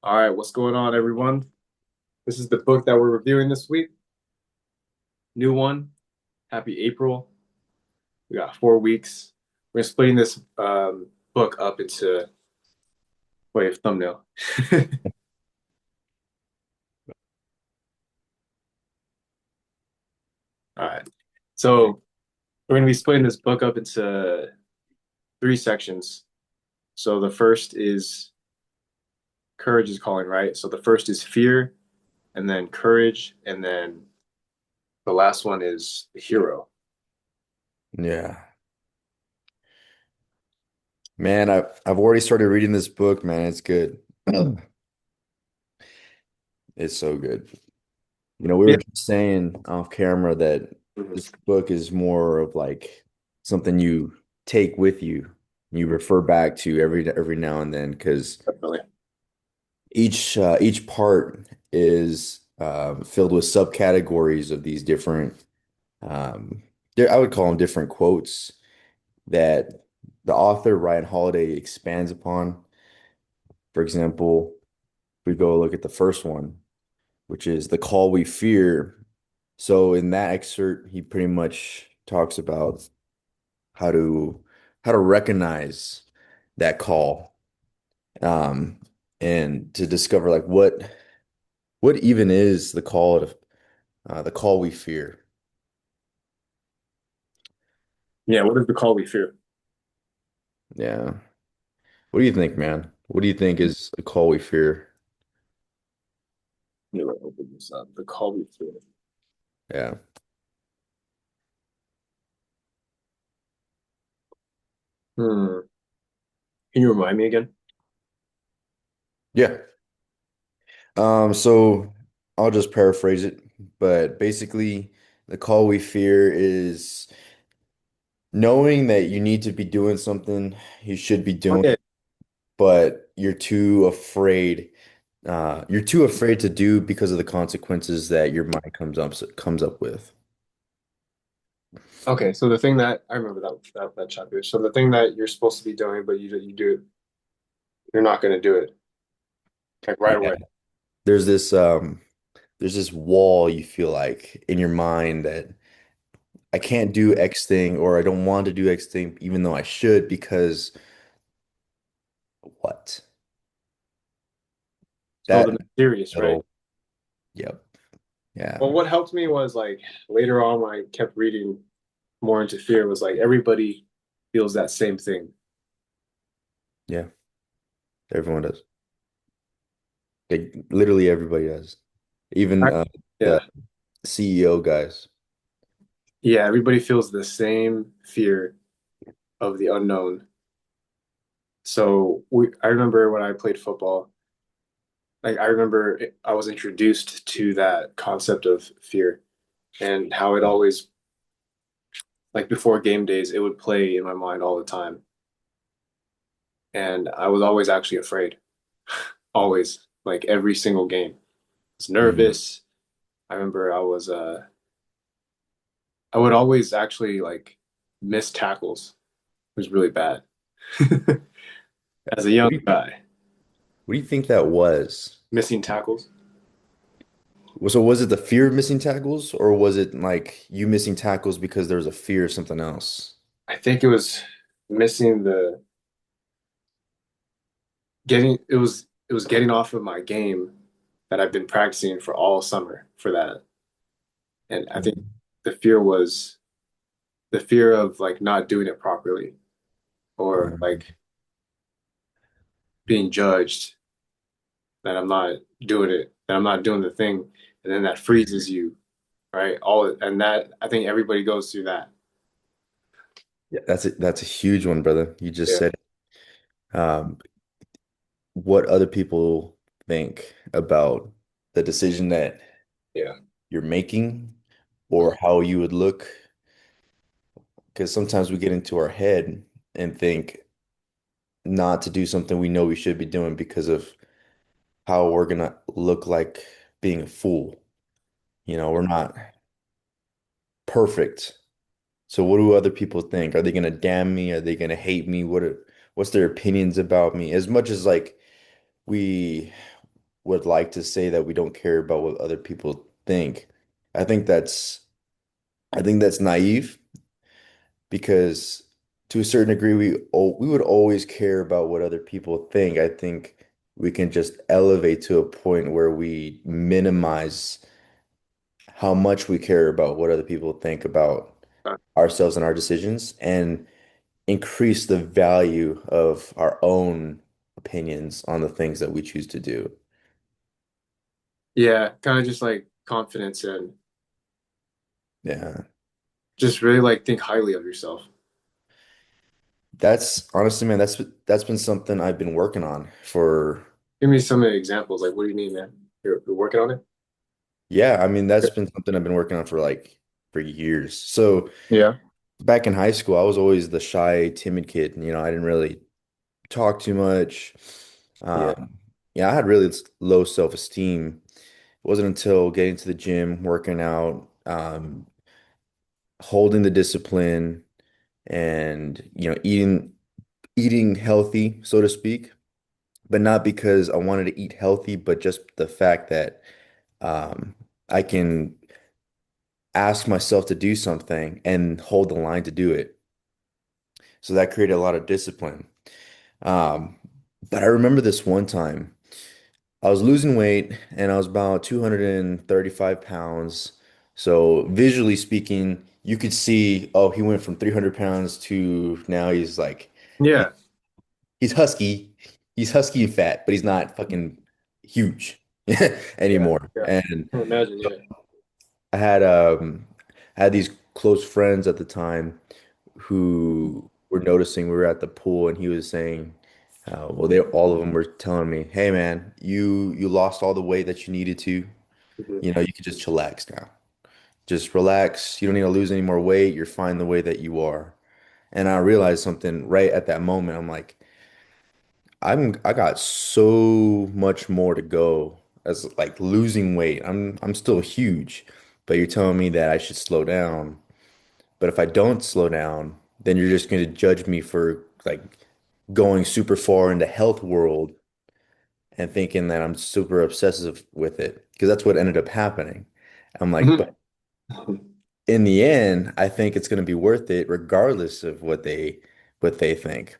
All right, what's going on, everyone? This is the book that we're reviewing this week. New one. Happy April. We got 4 weeks. We're splitting this book up into wait, thumbnail. All right. So we're going to be splitting this book up into three sections. So the first is courage is calling, right? So the first is fear, and then courage, and then the last one is the hero. Yeah. Man, I've already started reading this book, man. It's good. It's so good. We Yeah. were just saying off camera that Mhm. this book is more of like something you take with you. You refer back to every now and then because Definitely. each part is filled with subcategories of these different I would call them different quotes that the author Ryan Holiday expands upon. For example, we go look at the first one, which is the call we fear. So in that excerpt, he pretty much talks about how to how to recognize that call, um, and to discover like what even is the call we fear. Yeah, what is the call we fear? Yeah. What do you think, man? What do you think is the call we fear? Let me open this up. The call we fear. Yeah. Hmm. Can you remind me again? Yeah. So I'll just paraphrase it, but basically the call we fear is knowing that you need to be doing something you should be doing, Okay. but you're too afraid to do because of the consequences that your mind comes up with. Okay. So the thing that I remember that chapter. So the thing that you're supposed to be doing, but you do it, you're not going to do it like right Yeah. away. There's this um there's this wall you feel like in your mind that I can't do X thing or I don't want to do X thing even though I should because what? So That the mysterious, right? little, yep. Yeah. Well, what helped me was like later on when I kept reading more into fear was like everybody feels that same thing. Yeah. Everyone does. Like literally everybody does. Even Right. the Yeah. CEO guys. Yeah. Everybody feels the same fear of the unknown. So I remember when I played football, like I remember I was introduced to that concept of fear and how it always like before game days, it would play in my mind all the time. And I was always actually afraid, always, like every single game. I was Mhm. nervous. I remember I would always actually like miss tackles. It was really bad as a young What do you guy, what do you think that was? missing tackles. So was it the fear of missing tackles or was it like you missing tackles because there was a fear of something else? I think it was missing the getting, it was getting off of my game that I've been practicing for all summer for that. And I think Mhm. the fear was the fear of like not doing it properly or Mhm. like being judged that I'm not doing it, that I'm not doing the thing, and then that freezes you, right? All and that I think everybody goes through that. Yeah, that's a huge one, brother. You just Yeah, said um, what other people think about the decision that yeah. you're making Mhm. or how you would look. Because sometimes we get into our head and think not to do something we know we should be doing because of how we're gonna look like being a fool. We're not perfect. So what do other people think? Are they gonna damn me? Are they gonna hate me? What's their opinions about me? As much as like we would like to say that we don't care about what other people think. I think that's I think that's naive because to a certain degree we would always care about what other people think. I think we can just elevate to a point where we minimize how much we care about what other people think about Uh, ourselves and our decisions and increase the value of our own opinions on the things that we choose to do. yeah, kind of just like confidence and Yeah. just really like think highly of yourself. That's honestly, man, that's been something I've been working on for, Give me some examples. Like, what do you mean, man? You're working on it? yeah, I mean, that's been something I've been working on for like for years. So Yeah. back in high school, I was always the shy, timid kid. I didn't really talk too much. Yeah. Yeah, I had really low self-esteem. It wasn't until getting to the gym, working out, holding the discipline and, eating healthy, so to speak, but not because I wanted to eat healthy, but just the fact that um, I can ask myself to do something and hold the line to do it. So that created a lot of discipline. Um, but I remember this one time I was losing weight and I was about 235 pounds. So visually speaking, you could see, oh, he went from 300 pounds to now he- Yeah. he's husky. He's husky and fat, but he's not fucking huge Yeah. anymore. Yeah. And I imagine. Yeah. I had these close friends at the time who were noticing we were at the pool, and he was saying, well, they all of them were telling me, "Hey, man, you lost all the weight that you needed to. Mhm. You can just chillax now. Just relax. You don't need to lose any more weight. You're fine the way that you are." And I realized something right at that moment. I'm like, I got so much more to go as like losing weight. I'm still huge, but you're telling me that I should slow down. But if I don't slow down, then you're just going to judge me for like going super far into health world and thinking that I'm super obsessive with it because that's what ended up happening. I'm like, but in the end, I think it's going to be worth it regardless of what they think.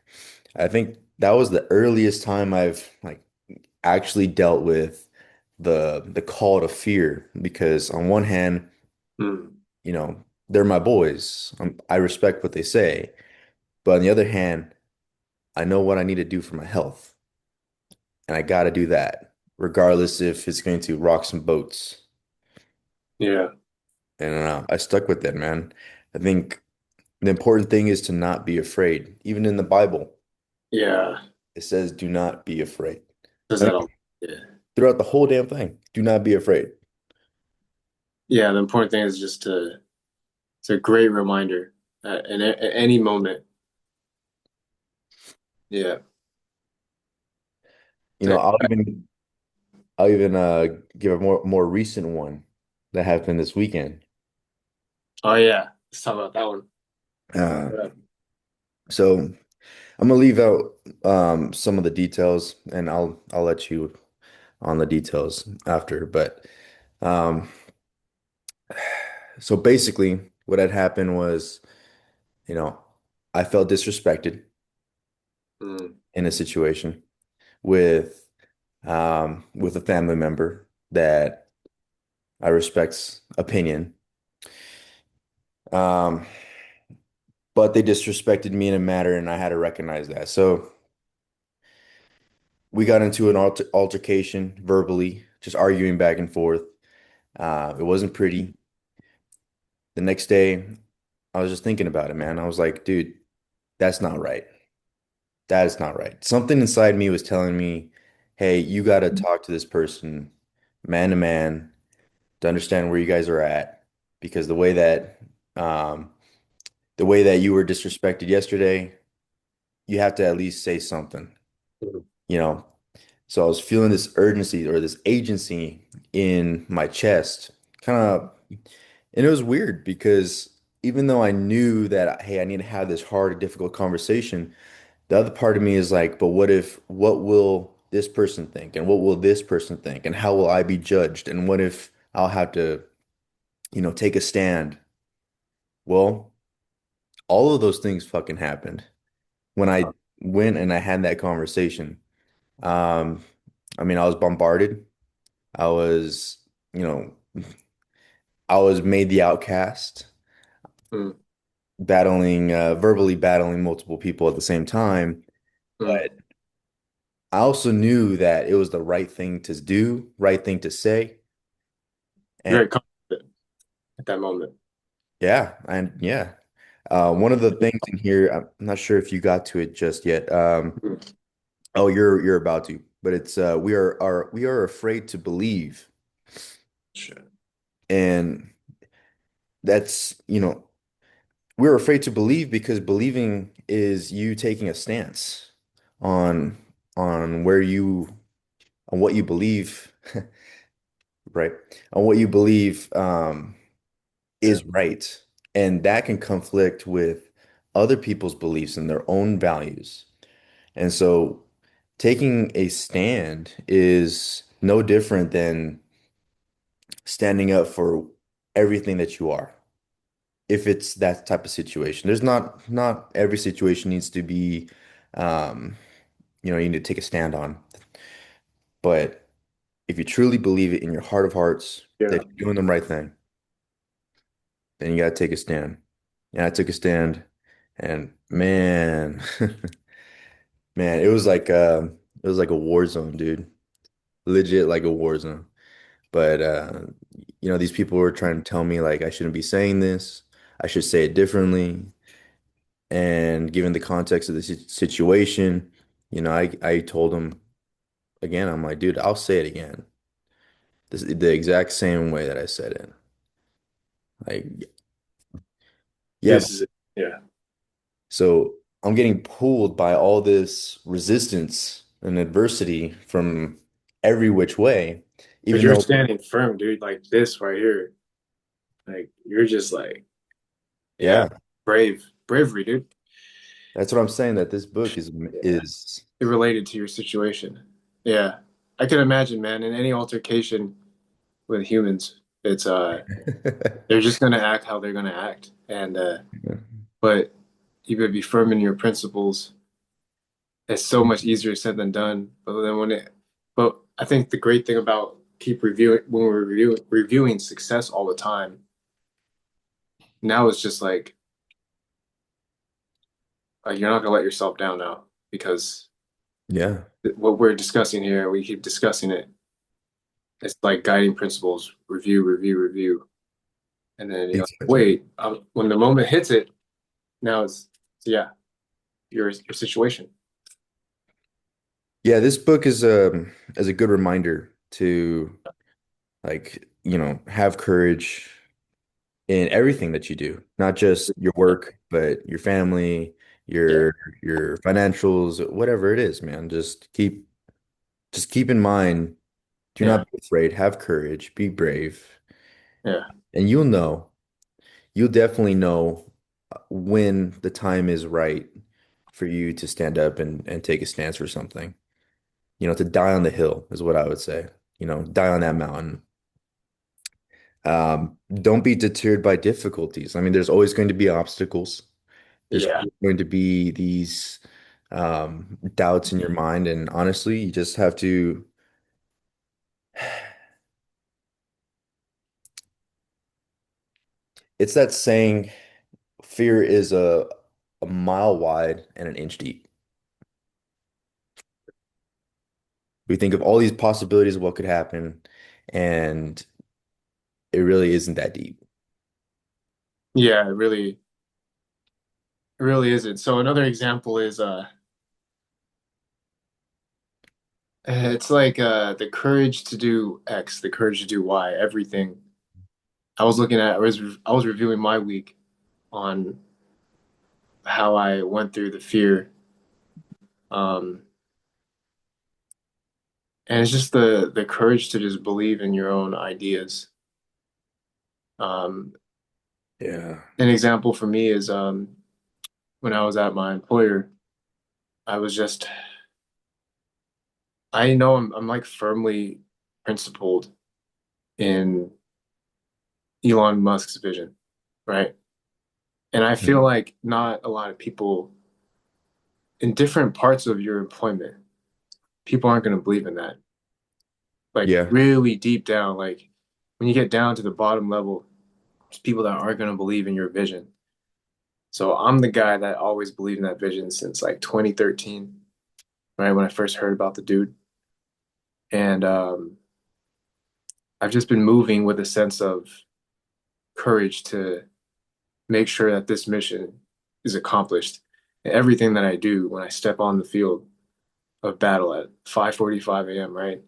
I think that was the earliest time I've like actually dealt with the call to fear because on one hand, Mm. they're my boys. I respect what they say. But on the other hand, I know what I need to do for my health, and I got to do that, regardless if it's going to rock some boats. Yeah. And I stuck with it, man. I think the important thing is to not be afraid. Even in the Bible, Yeah. it says, "Do not be afraid." Does I that mean, all? Yeah. throughout the whole damn thing, do not be afraid. Yeah. The important thing is just to, it's a great reminder at any moment. Yeah. You know, To, I'll even give a more recent one that happened this weekend. oh, yeah. Let's talk about that one. Uh, Yeah. so I'm gonna leave out some of the details, and I'll let you on the details after. But um, so basically, what had happened was, you know, I felt disrespected Mm. in a situation with a family member that I respect's opinion. Um, but they disrespected me in a matter, and I had to recognize that. So we got into an altercation verbally, just arguing back and forth. It wasn't pretty. The next day, I was just thinking about it, man. I was like, dude, that's not right. That is not right. Something inside me was telling me, hey, you got to talk to this person man to man to understand where you guys are at. Because um, the way that you were disrespected yesterday, you have to at least say something, Mm. you know? So I was feeling this urgency or this agency in my chest, kind of, and it was weird because even though I knew that, hey, I need to have this hard, difficult conversation, the other part of me is like, but what will this person think? And what will this person think? And how will I be judged? And what if I'll have to, take a stand? Well, all of those things fucking happened when I went and I had that conversation. Um, I mean, I was bombarded. I was, you know, I was made the outcast, Mm, verbally battling multiple people at the same time. mm. But I also knew that it was the right thing to do, right thing to say. And Very confident at that moment. yeah, and yeah. One of the things in here, I'm not sure if you got to it just yet. Mm. Oh, you're about to, but it's we are afraid to believe, Shit. and that's we're afraid to believe because believing is you taking a stance on on where you on what you believe, right? On what you believe Yeah. is right, and that can conflict with other people's beliefs and their own values. And so taking a stand is no different than standing up for everything that you are. If it's that type of situation, there's not every situation needs to be, um, you need to take a stand on. But if you truly believe it in your heart of hearts Yeah. that you're doing the right thing, then you gotta take a stand. Yeah, I took a stand, and man, man, it was like a war zone, dude. Legit like a war zone. But these people were trying to tell me like I shouldn't be saying this. I should say it differently. And given the context of the situation, I told them again, I'm like, dude, I'll say it again. The exact same way that I said it. Like, yeah, This is it. Yeah. so I'm getting pulled by all this resistance and adversity from every which way, But even you're though, standing firm, dude, like this right here. Like you're just like, yeah, yeah, bravery, dude. that's what I'm saying, that this book is Yeah. is It related to your situation. Yeah. I can imagine, man, in any altercation with humans, it's they're just gonna act how they're gonna act. And but you gotta be firm in your principles. It's so much easier said than done. But I think the great thing about keep reviewing when we're reviewing success all the time, now it's just like you're not gonna let yourself down now because Yeah, what we're discussing here, we keep discussing it. It's like guiding principles, review, review, review. And then you're like, exactly. wait, when the moment hits it, now yeah, your situation. Yeah, this book is a good reminder to like, have courage in everything that you do, not just your work, but your family, Yeah, your financials, whatever it is, man. Just keep in mind, do yeah, not be afraid, have courage, be brave, yeah, and you'll definitely know when the time is right for you to stand up and take a stance for something. To die on the hill is what I would say. Die on that mountain. Don't be deterred by difficulties. I mean, there's always going to be obstacles. There's yeah, always going to be these doubts in your mind, and honestly, you just have to. It's that saying, fear is a mile wide and an inch deep. We think of all these possibilities of what could happen, and it really isn't that deep. yeah. It really isn't. So another example is it's like the courage to do X, the courage to do Y, everything. I was reviewing my week on how I went through the fear. Um, and it's just the courage to just believe in your own ideas. Um, Yeah. an example for me is when I was at my employer, I was just I know I'm like firmly principled in Elon Musk's vision, right? And I feel Mm. like not a lot of people in different parts of your employment, people aren't going to believe in that. Like Yeah. really deep down, like when you get down to the bottom level, there's people that aren't going to believe in your vision. So I'm the guy that always believed in that vision since like 2013, right? When I first heard about the dude. And I've just been moving with a sense of courage to make sure that this mission is accomplished. And everything that I do when I step on the field of battle at 5:45 a.m., right?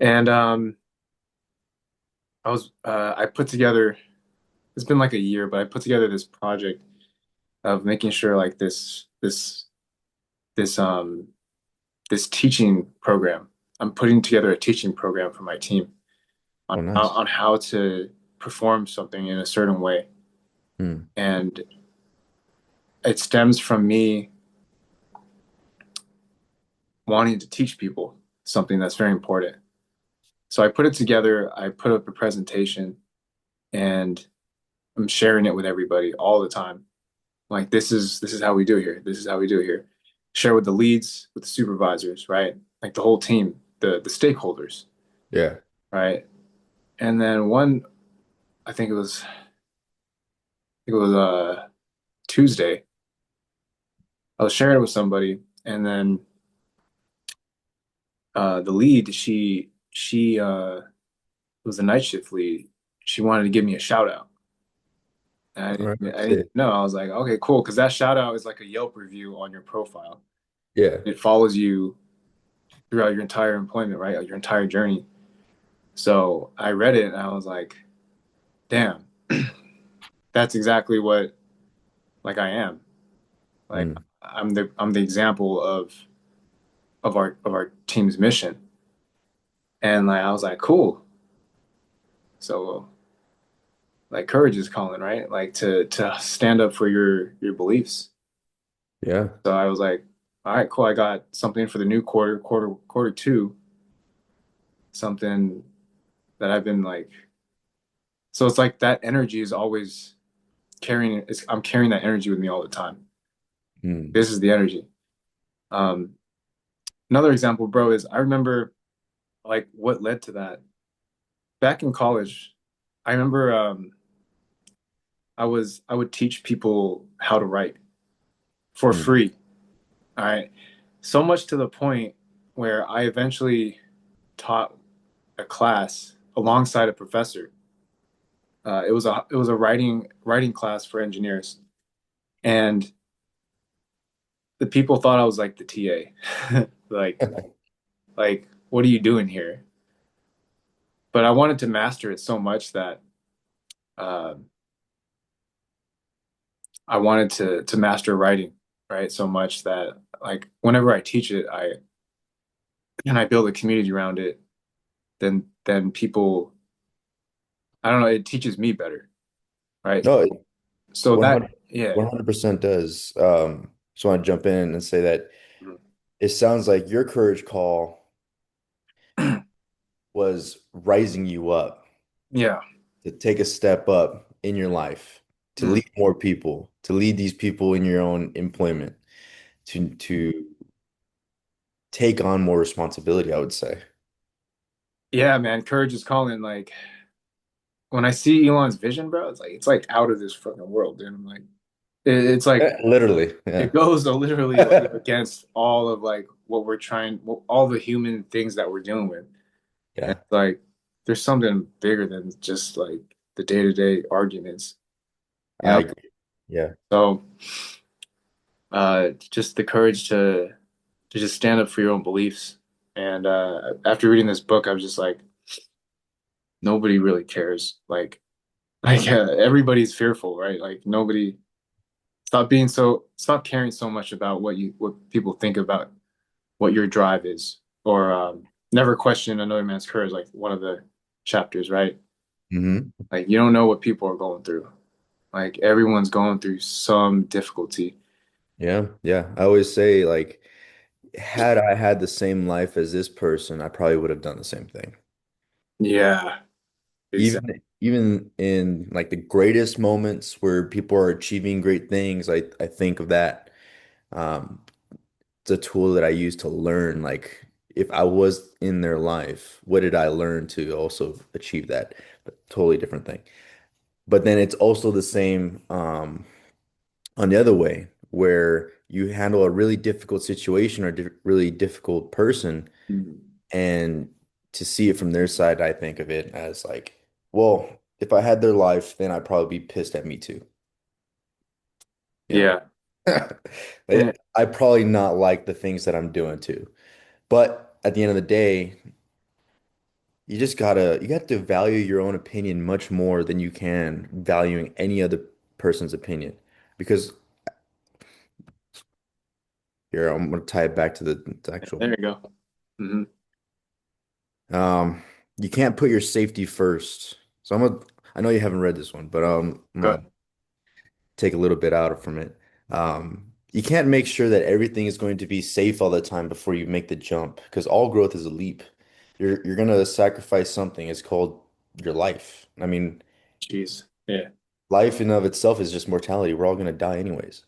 And I put together, it's been like a year, but I put together this project of making sure like this this teaching program. I'm putting together a teaching program for my team Oh, nice. on how to perform something in a certain way. Mm. And it stems from me wanting to teach people something that's very important. So I put it together, I put up a presentation, and I'm sharing it with everybody all the time. Like this is how we do it here. This is how we do it here. Share with the leads, with the supervisors, right? Like the whole team, the stakeholders, Yeah. right? And then one, I think it was Tuesday. I was sharing it with somebody, and then the lead, she was the night shift lead. She wanted to give me a shout out. And All right. I didn't Sick. know. I was like, okay, cool, because that shout out is like a Yelp review on your profile. Yeah. It follows you throughout your entire employment, right? Like your entire journey. So I read it and I was like, damn, that's exactly what like I am. Like Mm. I'm the example of our team's mission. And like I was like, cool. So like courage is calling, right? Like to stand up for your beliefs. Yeah. So I was like, all right, cool. I got something for the new quarter two, something that I've been like. So it's like that energy is always carrying. I'm carrying that energy with me all the time. Mm. This is the energy. Um, Another example, bro, is I remember like what led to that. Back in college, I remember I would teach people how to write for Mm. free. All right. So much to the point where I eventually taught a class alongside a professor. It was a writing class for engineers, and the people thought I was like the TA, like what are you doing here? But I wanted to master it so much that uh, I wanted to master writing, right? So much that like whenever I teach it, I build a community around it, then people I don't know, it teaches me better, right? No, it So that 100, yeah. 100% does. Just want to jump in and say that Mhm. it sounds like your courage call was rising you up Yeah. to take a step up in your life, to Mm. lead more people, to lead these people in your own employment, to take on more responsibility, I would say. Yeah, man, courage is calling. Like when I see Elon's vision, bro, it's like out of this fucking world, dude. I'm like it's like Literally, yeah. it goes literally like against all of like what we're trying, all the human things that we're dealing with. And Yeah, like there's something bigger than just like the day-to-day arguments, you I know? agree. Yeah. So just the courage to just stand up for your own beliefs. And after reading this book, I was just like, nobody really cares. Like everybody's fearful, right? Like nobody stop caring so much about what people think about what your drive is, or never question another man's courage, like one of the chapters, right? Hmm. Like you don't know what people are going through. Like everyone's going through some difficulty. Yeah. Yeah. I always say, like, had I had the same life as this person, I probably would have done the same thing. Yeah, exactly. Even in like the greatest moments where people are achieving great things, I think of that. Um, it's a tool that I use to learn, like if I was in their life, what did I learn to also achieve that? But totally different thing. But then it's also the same on the other way, where you handle a really difficult situation or really difficult person, Mhm. and to see it from their side, I think of it as like, well, if I had their life, then I'd probably be pissed at me too, you know. Yeah. And I probably not like the things that I'm doing too. But at the end of the day, you got to value your own opinion much more than you can valuing any other person's opinion. Because here, I'm gonna tie it back to the actual. there you go. Hmm. Um, you can't put your safety first. So I know you haven't read this one, but I'm Go. gonna take a little bit out from it. You can't make sure that everything is going to be safe all the time before you make the jump, because all growth is a leap. You're gonna sacrifice something. It's called your life. I mean, Jeez. Yeah. life in of itself is just mortality. We're all gonna die anyways.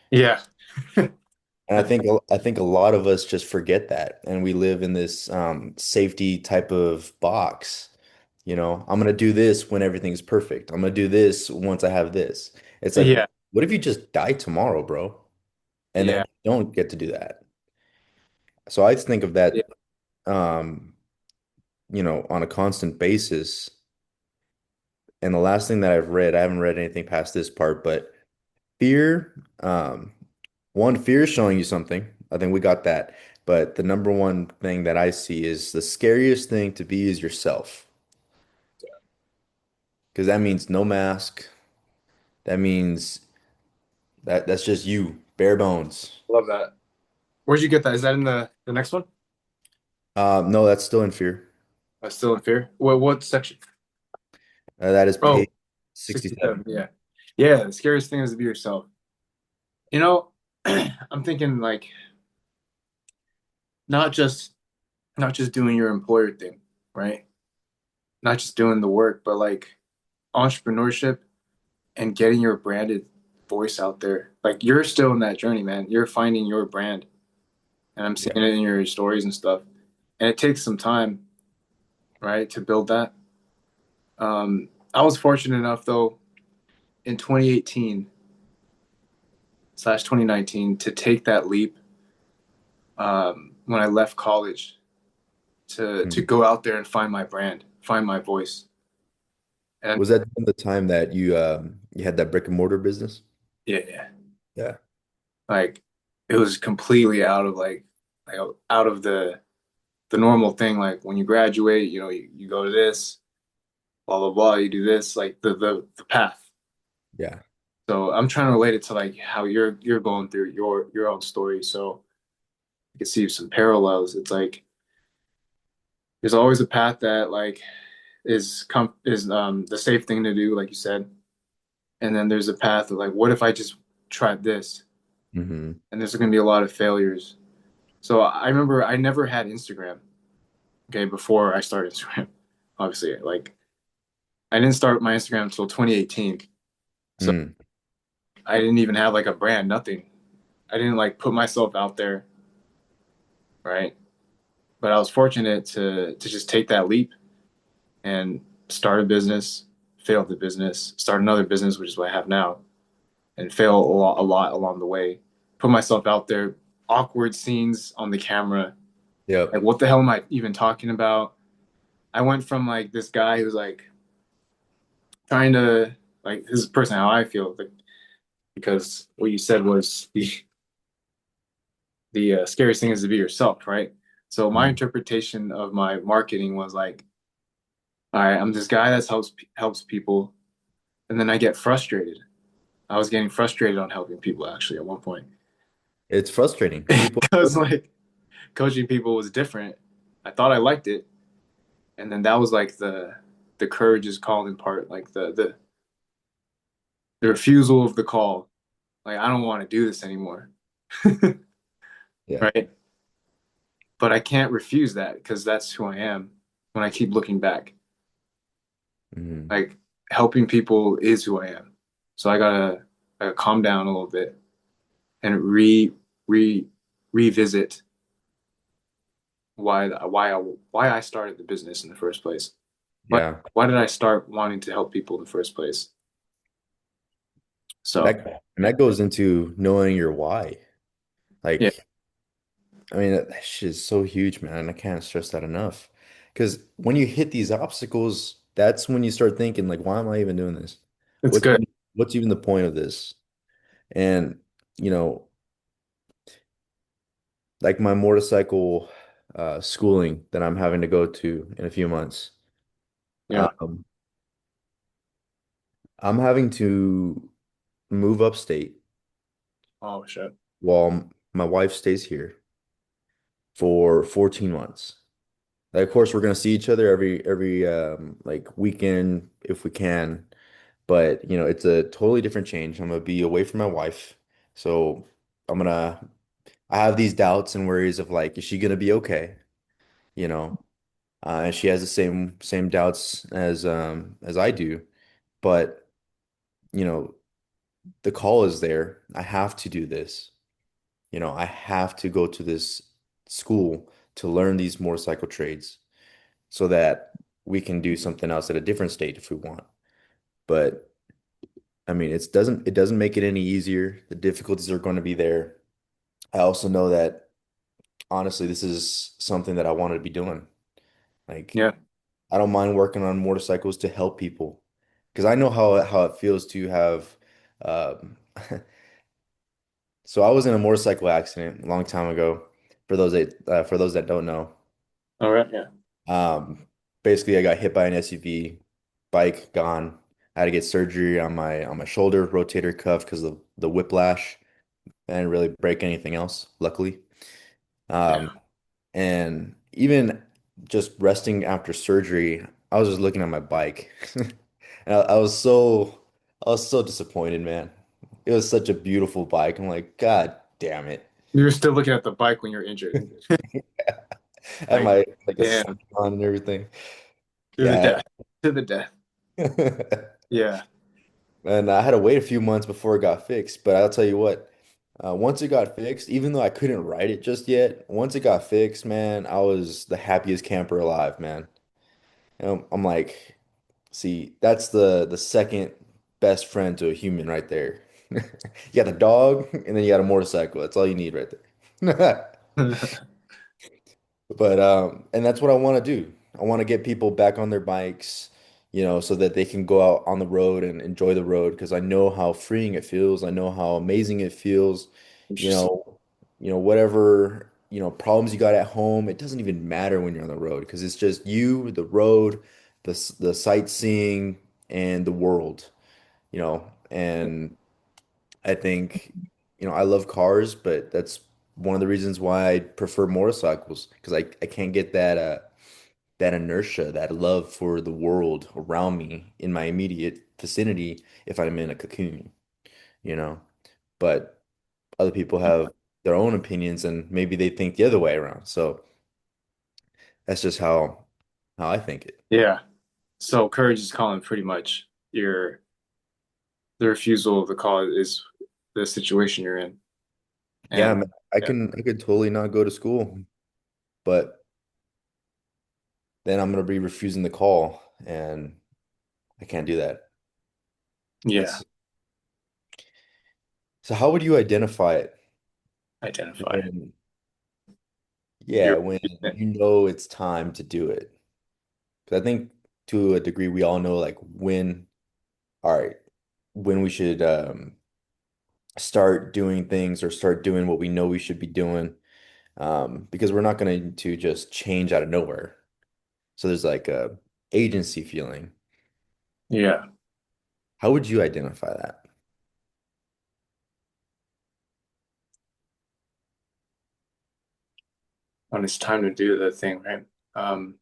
Yeah. And I I think a lot of us just forget that, and we live in this safety type of box. You know, I'm gonna do this when everything's perfect. I'm gonna do this once I have this. It's like, Yeah. what if you just die tomorrow, bro? And then Yeah. you don't get to do that. So I think of Yeah. that, um, on a constant basis. And the last thing that I've read, I haven't read anything past this part, but fear, one, fear is showing you something. I think we got that. But the number one thing that I see is the scariest thing to be is yourself. Because that means no mask. That means that's just you, bare bones. Love that. Where'd you get that? Is that in the next one? No, that's still in fear. Still in fear. What section? That is Oh, page 67. 67. Yeah. Yeah. The scariest thing is to be yourself. You know, I'm thinking like not just not just doing your employer thing, right? Not just doing the work, but like entrepreneurship and getting your branded voice out there. Like you're still in that journey, man. You're finding your brand, and I'm Yeah. seeing it in your stories and stuff. And it takes some time, right, to build that. I was fortunate enough though in 2018 slash 2019 to take that leap when I left college to Hmm. go out there and find my brand, find my voice. And Was that the time that you had that brick and mortar business? yeah, yeah. Yeah. Like it was completely like out of the normal thing. Like when you graduate, you go to this, blah blah blah, you do this, like the path. Yeah. So I'm trying to relate it to like how you're going through your own story. So you can see some parallels. It's like there's always a path that like is the safe thing to do, like you said. And then there's a path of like, what if I just tried this? Hmm. And there's going to be a lot of failures. So I remember I never had Instagram, okay, before I started Instagram. Obviously, like I didn't start my Instagram until 2018. So Mm. I didn't even have like a brand, nothing. I didn't like put myself out there, right? But I was fortunate to just take that leap and start a business, fail the business, start another business, which is what I have now, and fail a lot along the way. Put myself out there, awkward scenes on the camera. Like, Yep. what the hell am I even talking about? I went from like this guy who's like trying to like this is personally how I feel like, because what you said was the scariest thing is to be yourself, right? So my Mm. interpretation of my marketing was like, all right, I'm this guy that helps people, and then I get frustrated. I was getting frustrated on helping people actually at one point It's frustrating. People, because like coaching people was different. I thought I liked it, and then that was like the courage is calling part, like the refusal of the call. Like I don't want to do this anymore, yeah. right? but I can't refuse that because that's who I am when I keep looking back. Mhm. Like helping people is who I am. So I gotta calm down a little bit and re revisit why I started the business in the first place. Why Yeah. why did I start wanting to help people in the first place? And So yeah, that goes into knowing your why. yeah, Like, I mean, that shit is so huge, man. I can't stress that enough. Because when you hit these obstacles, that's when you start thinking, like, why am I even doing this? it's What's good. what's even the point of this? And, you know, like my motorcycle schooling that I'm having to go to in a few months. Yeah. Um, I'm having to move upstate Oh shit. while my wife stays here for 14 months. Like, of course, we're gonna see each other every like weekend if we can, but it's a totally different change. I'm gonna be away from my wife, so I'm gonna I have these doubts and worries of like, is she gonna be okay? You know, and she has the same doubts as I do, but you know, the call is there. I have to do this. I have to go to this school to learn these motorcycle trades so that we can do something else at a different state if we want. But I mean, it doesn't make it any easier. The difficulties are going to be there. I also know that honestly, this is something that I wanted to be doing. Like, Yeah. I don't mind working on motorcycles to help people because I know how it feels to have. Um, so I was in a motorcycle accident a long time ago. For those that don't know, All right. Yeah. um, basically I got hit by an SUV, bike gone. I had to get surgery on my shoulder rotator cuff because of the whiplash. I didn't really break anything else, luckily. Um, Yeah. and even just resting after surgery, I was just looking at my bike, and I was so disappointed, man. It was such a beautiful bike. I'm like, God damn it. You were still looking at the bike when you're injured. I had Like, my like a damn, sling on and everything. to the Yeah. death. To the death. Yeah. And I had to wait a few months before it got fixed. But I'll tell you what, once it got fixed, even though I couldn't ride it just yet, once it got fixed, man, I was the happiest camper alive, man. I'm like, see, that's the second best friend to a human right there. You got a dog, and then you got a motorcycle. That's all you need right there. But and that's what I want to do. I want to get people back on their bikes, so that they can go out on the road and enjoy the road because I know how freeing it feels. I know how amazing it feels. You Interesting. know, whatever, problems you got at home, it doesn't even matter when you're on the road because it's just you, the road, the sightseeing and the world, and I think, I love cars, but that's one of the reasons why I prefer motorcycles because I can't get that inertia, that love for the world around me in my immediate vicinity if I'm in a cocoon, you know. But other people have their own opinions and maybe they think the other way around. So that's just how I think it. Yeah. So courage is calling pretty much your the refusal of the call is the situation you're in. Yeah, And man, yeah. I could totally not go to school, but then I'm gonna be refusing the call and I can't do that. Yeah. It's So how would you identify it Identify it. when, yeah, You're when you know it's time to do it? Because I think to a degree we all know like all right, when we should start doing things or start doing what we know we should be doing, because we're not going to just change out of nowhere. So there's like a agency feeling. yeah. How would you identify that? When it's time to do the thing, right? Um,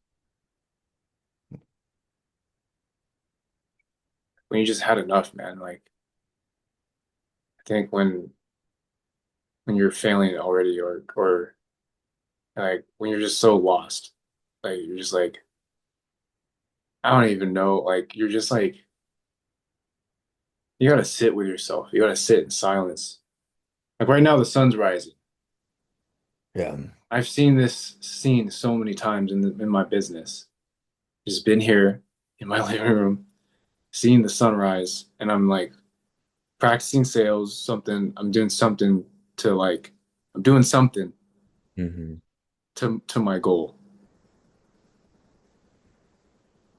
when you just had enough, man. Like I think when you're failing already or Like when you're just so lost, like you're just like, I don't even know. Like you're just like, you gotta sit with yourself. You gotta sit in silence. Like right now, the sun's rising. Yeah. I've seen this scene so many times in my business. Just been here in my living room, seeing the sunrise, and I'm like practicing sales, something. I'm doing something to like, I'm doing something Hmm. to my goal.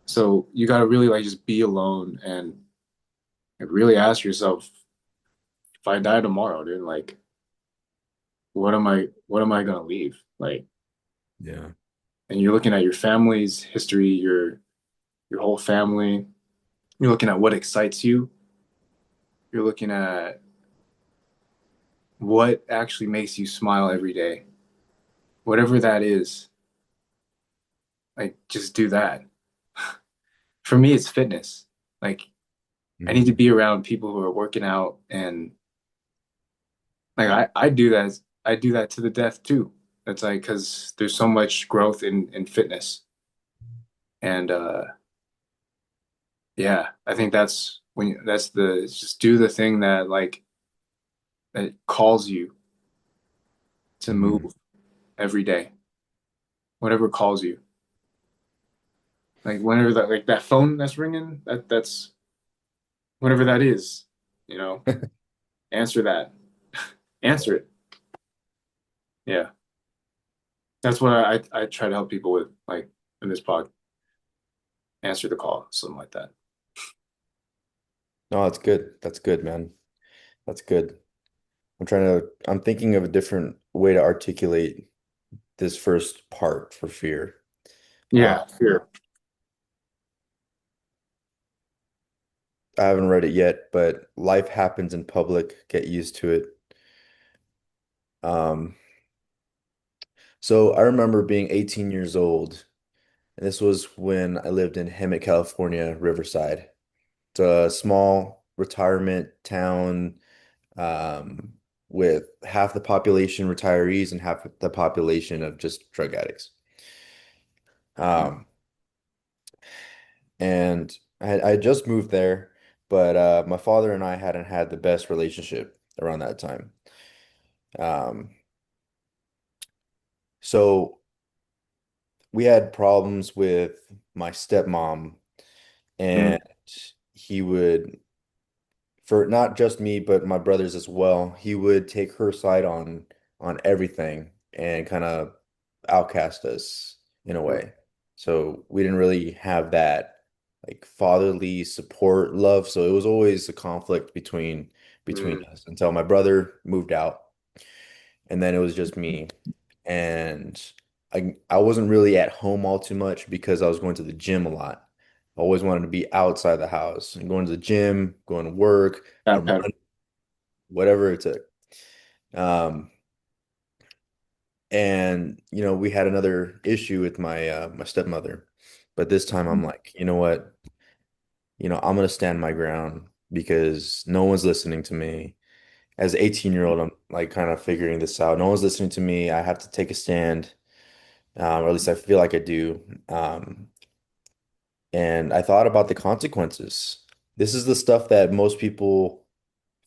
So you gotta really like just be alone and really ask yourself, if I die tomorrow, dude, like, what am I gonna leave? Like, Yeah. and you're looking at your family's history, your whole family. You're looking at what excites you. You're looking at what actually makes you smile every day. Whatever that is, like just do that. For me, it's fitness. Like I need to Hmm. be around people who are working out and like I do that. I do that to the death too. It's like because there's so much growth in fitness. And yeah, I think that's when that's the just do the thing that like that calls you to Hmm. move every day. Whatever calls you. Like whenever that like that phone that's ringing, that's whatever that is, you know, answer that. Answer it. Yeah. That's what I try to help people with, like in this pod. Answer the call, something like that. No, that's good. That's good, man. That's good. I'm thinking of a different way to articulate this first part for fear. Uh, Yeah, fear. I haven't read it yet, but life happens in public. Get used to it. Um, so I remember being 18 years old, and this was when I lived in Hemet, California, Riverside. It's a small retirement town, um, with half the population retirees and half the population of just drug addicts. Um, and I had just moved there, but my father and I hadn't had the best relationship around that time. Um, so we had problems with my stepmom, Mm, and he would, for not just me, but my brothers as well, he would take her side on everything and kind of outcast us in a mm, way. So we didn't really have that like fatherly support love. So it was always a conflict between mm, us until my brother moved out, and then it was just me. And I wasn't really at home all too much because I was going to the gym a lot. I always wanted to be outside the house and going to the gym, going to work, that run, pattern. whatever it took. Um, and we had another issue with my stepmother. But this time I'm like, you know what? I'm gonna stand my ground because no one's listening to me. As an 18-year-old, I'm like kind of figuring this out. No one's listening to me. I have to take a stand, or at least I feel like I do. And I thought about the consequences. This is the stuff that most people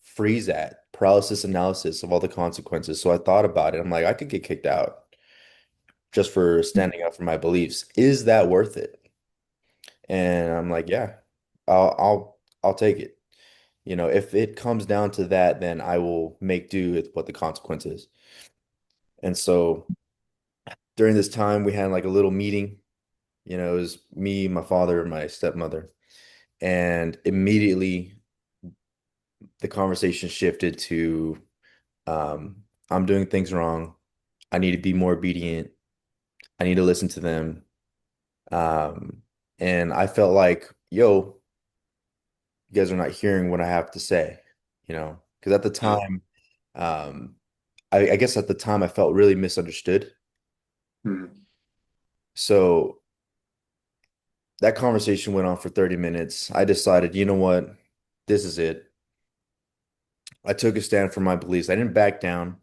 freeze at, paralysis analysis of all the consequences. So I thought about it. I'm like, I could get kicked out just for standing up for my beliefs. Is that worth it? And I'm like, yeah, I'll take it. If it comes down to that, then I will make do with what the consequence is. And so during this time, we had like a little meeting. It was me, my father, and my stepmother. And immediately the conversation shifted to, I'm doing things wrong. I need to be more obedient. I need to listen to them. Um, and I felt like, yo, you guys are not hearing what I have to say, because at the Mm, time, um, I guess at the time I felt really misunderstood. mm, So that conversation went on for 30 minutes. I decided, you know what? This is it. I took a stand for my beliefs. I didn't back down,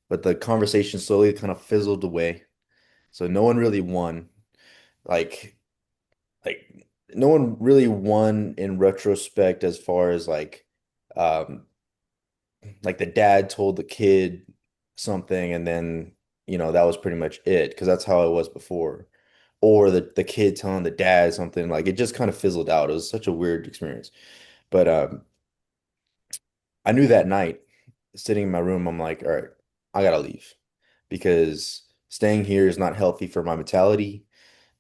but the conversation slowly kind of fizzled away. So no one really won. Like like no one really won in retrospect as far as um like the dad told the kid something and then that was pretty much it because that's how it was before. Or the kid telling the dad something like it just kind of fizzled out. It was such a weird experience. But I knew that night, sitting in my room, I'm like, all right, I gotta leave because staying here is not healthy for my mentality.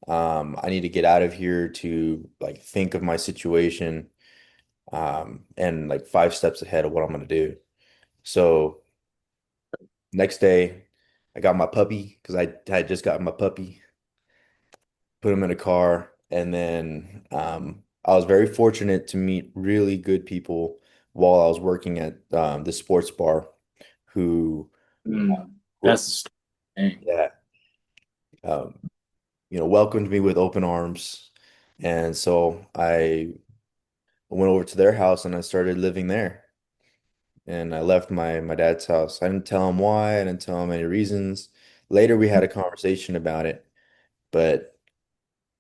I need to get out of here to like think of my situation, and like 5 steps ahead of what I'm gonna do. So next day, I got my puppy because I had just gotten my puppy, put him in a car, and then I was very fortunate to meet really good people while I was working at the sports bar who Mm, were, that's dang. yeah, um, welcomed me with open arms. And so I went over to their house and I started living there. And I left my dad's house. I didn't tell him why. I didn't tell him any reasons. Later, we had a conversation about it. But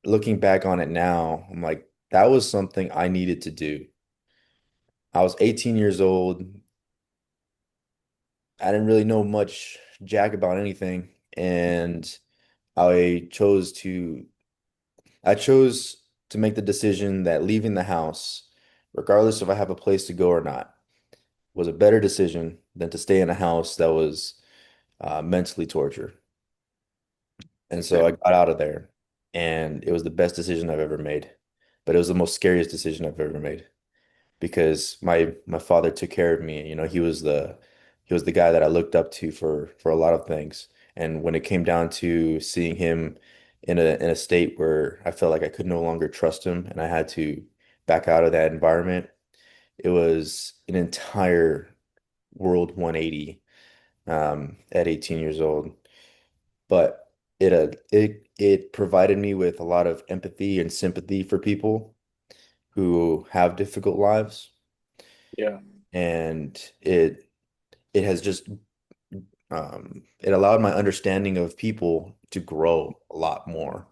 looking back on it now, I'm like, that was something I needed to do. I was 18 years old. I didn't really know much jack about anything. And I chose to I chose to make the decision that leaving the house, regardless if I have a place to go or not, was a better decision than to stay in a house that was mentally torture. And so I Okay. got out of there, and it was the best decision I've ever made. But it was the most scariest decision I've ever made because my father took care of me. He was the guy that I looked up to for a lot of things. And when it came down to seeing him in a state where I felt like I could no longer trust him and I had to back out of that environment, it was an entire world 180 at 18 years old. But it provided me with a lot of empathy and sympathy for people who have difficult lives, Yeah. and it has just it allowed my understanding of people to grow a lot more.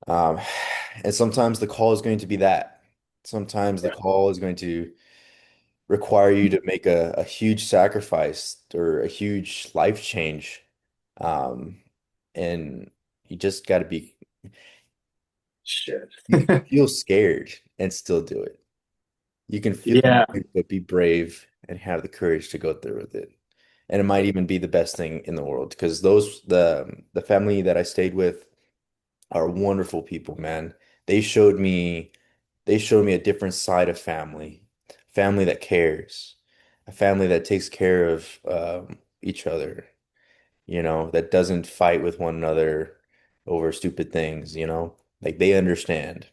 Um, and sometimes the call is going to be that. Sometimes the Yeah. call is going to require you to make a huge sacrifice or a huge life change. Um, and you just got to be, Shit. you can feel scared and still do it. You can feel Yeah. scared, but be brave and have the courage to go through with it. And it might even be the best thing in the world because the family that I stayed with are wonderful people, man. They showed me they showed me a different side of family, family that cares, a family that takes care of each other, that doesn't fight with one another over stupid things, like they understand.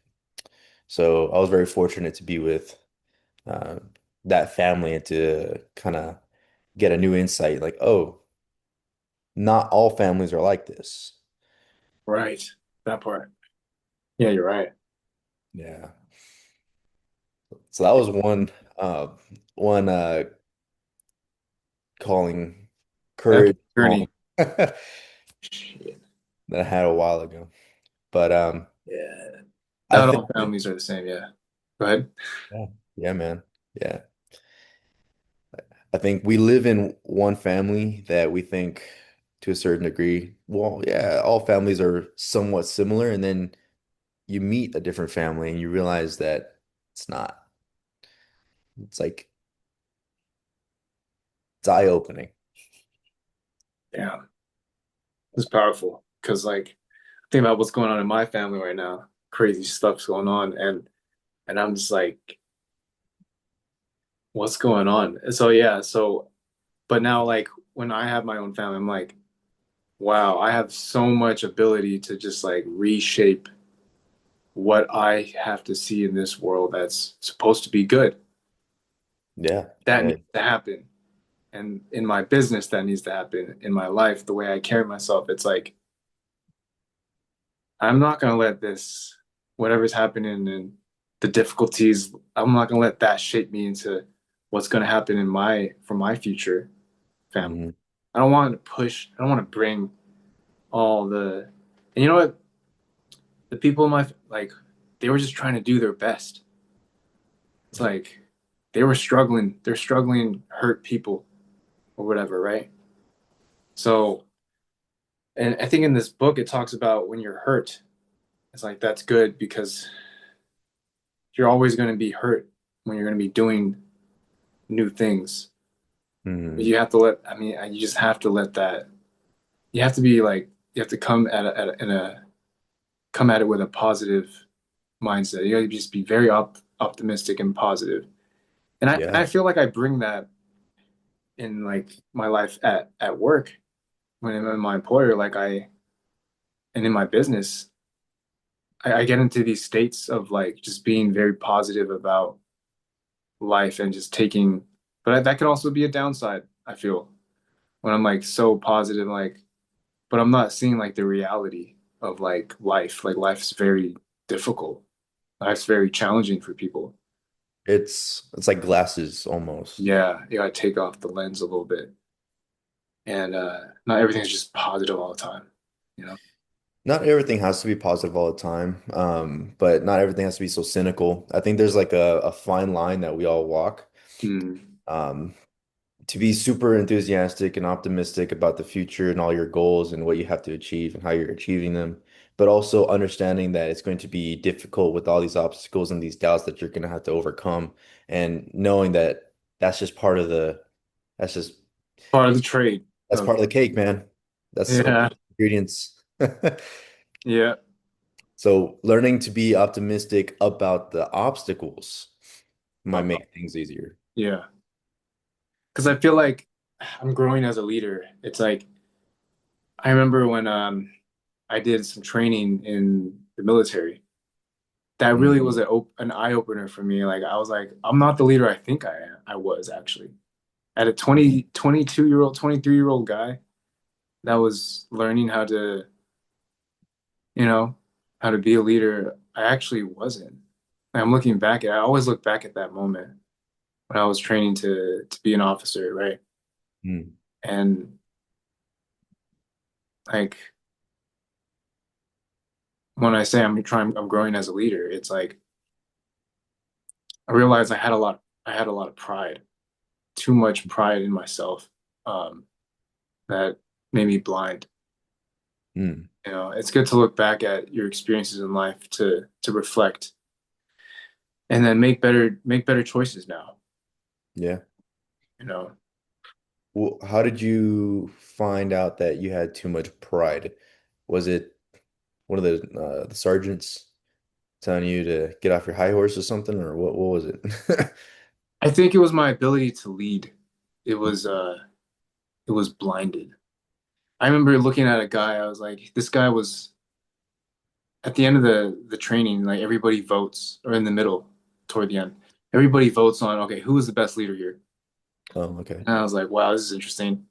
So I was very fortunate to be with uh, that family and to kind of get a new insight, like, oh, not all families are like this. Right. That part. Yeah, you're right. Yeah. So that was one calling Epic courage journey. home that Shit. I had a while ago. But Yeah. I Not think all families are the same. Yeah. Go ahead. yeah, yeah, man. Yeah. I think we live in one family that we think to a certain degree, well, yeah, all families are somewhat similar, and then you meet a different family and you realize that it's not. It's like it's eye-opening. Yeah. It's powerful because, like, think about what's going on in my family right now. Crazy stuff's going on, and I'm just like, what's going on? And so yeah. So, but now, like, when I have my own family, I'm like, wow, I have so much ability to just like reshape what I have to see in this world that's supposed to be good. Yeah. That needs to happen. And in my business, that needs to happen. In my life, the way I carry myself, it's like, I'm not going to let this, whatever's happening and the difficulties, I'm not going to let that shape me into what's going to happen in for my future family. Mhm. I don't want to push, I don't want to bring all the, and you know what? The people in my, like, they were just trying to do their best. It's like they were struggling. They're struggling, hurt people or whatever, right? So, and I think in this book, it talks about when you're hurt, it's like that's good because you're always going to be hurt when you're going to be doing new things. But Hmm. you have to let, I mean, you just have to let that, you have to be like, you have to come come at it with a positive mindset. You got to just be very optimistic and positive. And Yeah. I feel like I bring that in like my life at work when I'm in my employer, and in my business, I get into these states of like just being very positive about life and just taking, but that can also be a downside, I feel, when I'm like so positive, like, but I'm not seeing like the reality of like life. Like life's very difficult. Life's very challenging for people. It's like glasses almost. Yeah, you gotta take off the lens a little bit. And not everything's just positive all the time, you know? Not everything has to be positive all the time, but not everything has to be so cynical. I think there's like a fine line that we all walk. Mm. Um, to be super enthusiastic and optimistic about the future and all your goals and what you have to achieve and how you're achieving them, but also understanding that it's going to be difficult with all these obstacles and these doubts that you're going to have to overcome, and knowing that that's just part of that's just Part of the trade that's of, part of the cake, man. That's one of yeah, the ingredients. yeah, So learning to be optimistic about the obstacles might uh, make things easier. yeah. Because I feel like I'm growing as a leader. It's like, I remember when I did some training in the military. That really Mm, was an eye opener for me. Like I was like, I'm not the leader I think I was actually. At a 22-year-old, 23-year-old guy that was learning how to, you know, how to be a leader, I actually wasn't. Like, I'm looking back I always look back at that moment when I was training to be an officer, right? mm, And like when I say I'm growing as a leader, it's like I realized I had a lot of pride, too much pride in myself, um, that made me blind. mm. You know, it's good to look back at your experiences in life to reflect and then make better choices now, Yeah. you know. Well, how did you find out that you had too much pride? Was it one of the sergeants telling you to get off your high horse or something, or what was it? I think it was my ability to lead. It was it was blinded. I remember looking at a guy, I was like, this guy was at the end of the training, like everybody votes, or in the middle toward the end. Everybody votes on, okay, who is the best leader here? Oh, okay. And I was like, wow, this is interesting.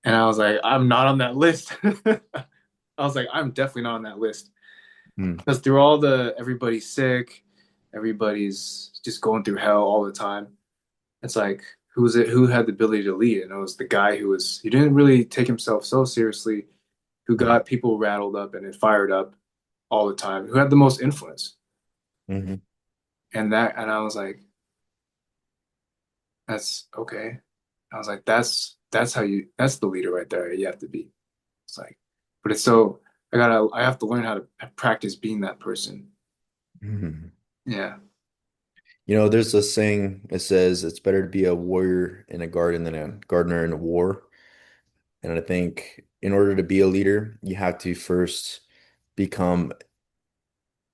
And I was like, I'm not on that list. I was like, I'm definitely not on that list. Mm, Because through all the everybody's sick, everybody's just going through hell all the time. It's like, who had the ability to lead? And it was the guy he didn't really take himself so seriously, who mm, got people rattled up and fired up all the time, who had the most influence. hmm. And I was like, that's okay. I was like, that's the leader right there. You have to be. It's like, but it's so I have to learn how to practice being that person. Hmm. Yeah. There's a saying that says it's better to be a warrior in a garden than a gardener in a war. And I think in order to be a leader, you have to first become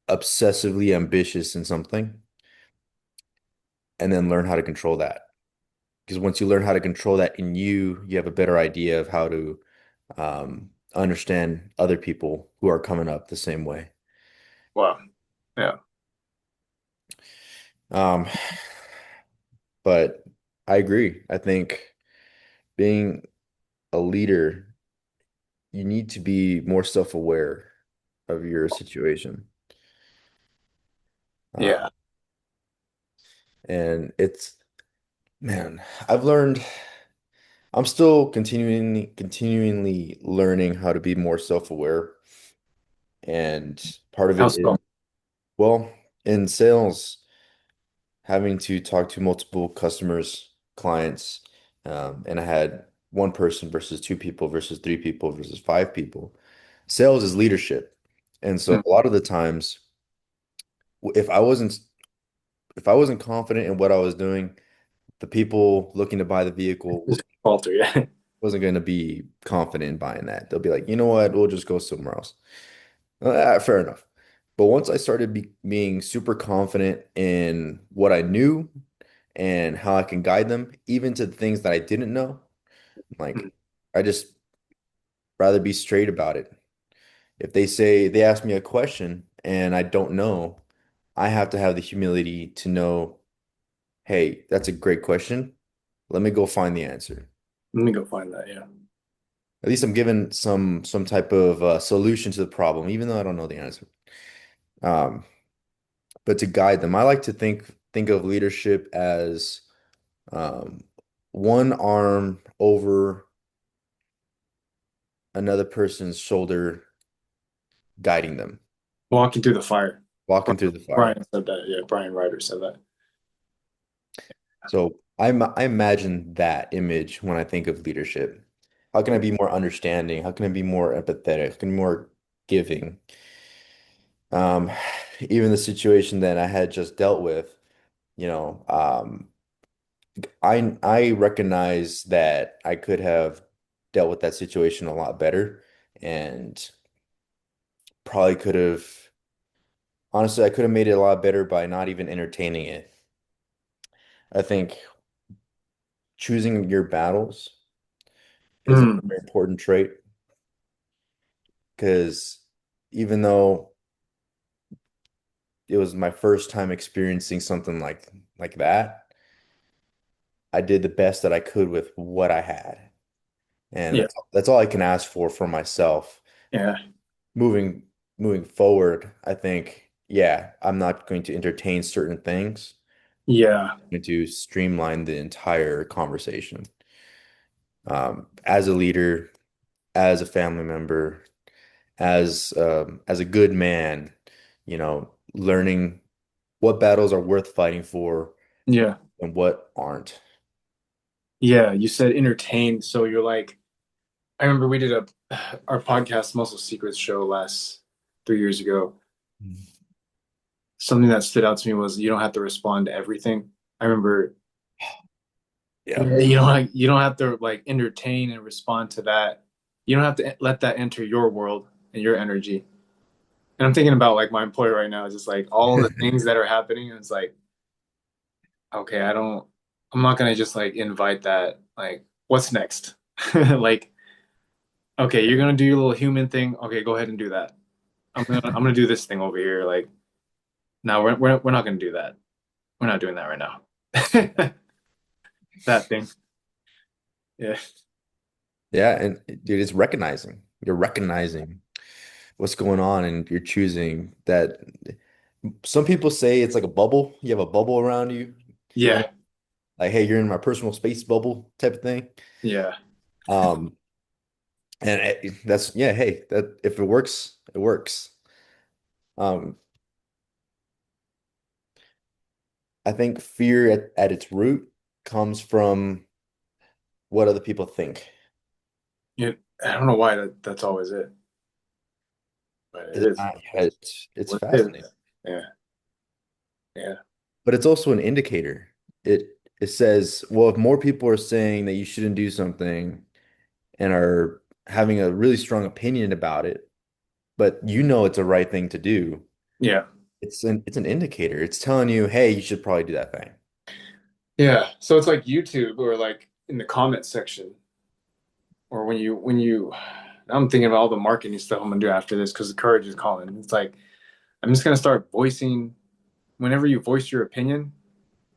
obsessively ambitious in something and then learn how to control that. Because once you learn how to control that in you, you have a better idea of how to understand other people who are coming up the same way. Wow. Yeah. Um, but I agree. I think being a leader, you need to be more self-aware of your situation. Uh, Yeah. and it's, man, I've learned. I'm still continually learning how to be more self-aware. And part of How it is, so? well, in sales, having to talk to multiple customers, clients, and I had one person versus two people versus three people versus five people. Sales is leadership. And so Mm, a lot of the times, if I wasn't if I wasn't confident in what I was doing, the people looking to buy the vehicle just falter, yeah. wasn't going to be confident in buying that. They'll be like, you know what, we'll just go somewhere else. Fair enough. But once I started being super confident in what I knew and how I can guide them, even to the things that I didn't know, like Mm, I just rather be straight about it. If they ask me a question and I don't know, I have to have the humility to know, hey, that's a great question. Let me go find the answer. let me go find that, yeah. At least I'm given some type of solution to the problem, even though I don't know the answer. Um, but to guide them, I like to think of leadership as um, one arm over another person's shoulder, guiding them, Walking through the fire. walking through the fire. Brian said that, yeah. Brian Ryder said that. So I imagine that image when I think of leadership. How can I be more understanding? How can I be more empathetic? How can I be more giving? Um, even the situation that I had just dealt with, you know, I recognize that I could have dealt with that situation a lot better and probably could have honestly I could have made it a lot better by not even entertaining it. I think choosing your battles is a Mm, very important trait because even though it was my first time experiencing something like that, I did the best that I could with what I had. And yeah, that's all I can ask for myself. yeah, Moving moving forward, I think, yeah, I'm not going to entertain certain things. yeah, I'm going to streamline the entire conversation. As a leader, as a family member, as a good man, learning what battles are worth fighting for yeah, and what aren't. yeah. You said entertained, so you're like, I remember we did a our podcast Muscle Secrets show last 3 years ago. Something that stood out to me was you don't have to respond to everything. I remember Yeah. you don't have to like entertain and respond to that. You don't have to let that enter your world and your energy. And I'm thinking about like my employer right now, just like all the things that are happening. And it's like, okay, I'm not gonna just like invite that. Like, what's next? Like, okay, you're gonna do your little human thing. Okay, go ahead and do that. I'm gonna do this thing over here. Like, no, we're not gonna do that. We're not doing that right now. That thing. Yeah. Yeah, and dude, it's recognizing. You're recognizing what's going on and you're choosing that. Some people say it's like a bubble. You have a bubble around you, you know, Yeah. like, hey, you're in my personal space bubble type of thing. Yeah. Um, and that's, yeah, hey, that if it works, it works. Um, I think fear at its root comes from what other people think. Yeah. I don't know why that's always it, but it is. It's What it fascinating, is. Yeah. Yeah. but it's also an indicator. It says, well, if more people are saying that you shouldn't do something and are having a really strong opinion about it, but you know it's a right thing to do, Yeah. it's an indicator. It's telling you, hey, you should probably do that thing. Yeah. So it's like YouTube or like in the comment section or when you I'm thinking about all the marketing stuff I'm gonna do after this because the courage is calling. It's like I'm just gonna start voicing whenever you voice your opinion.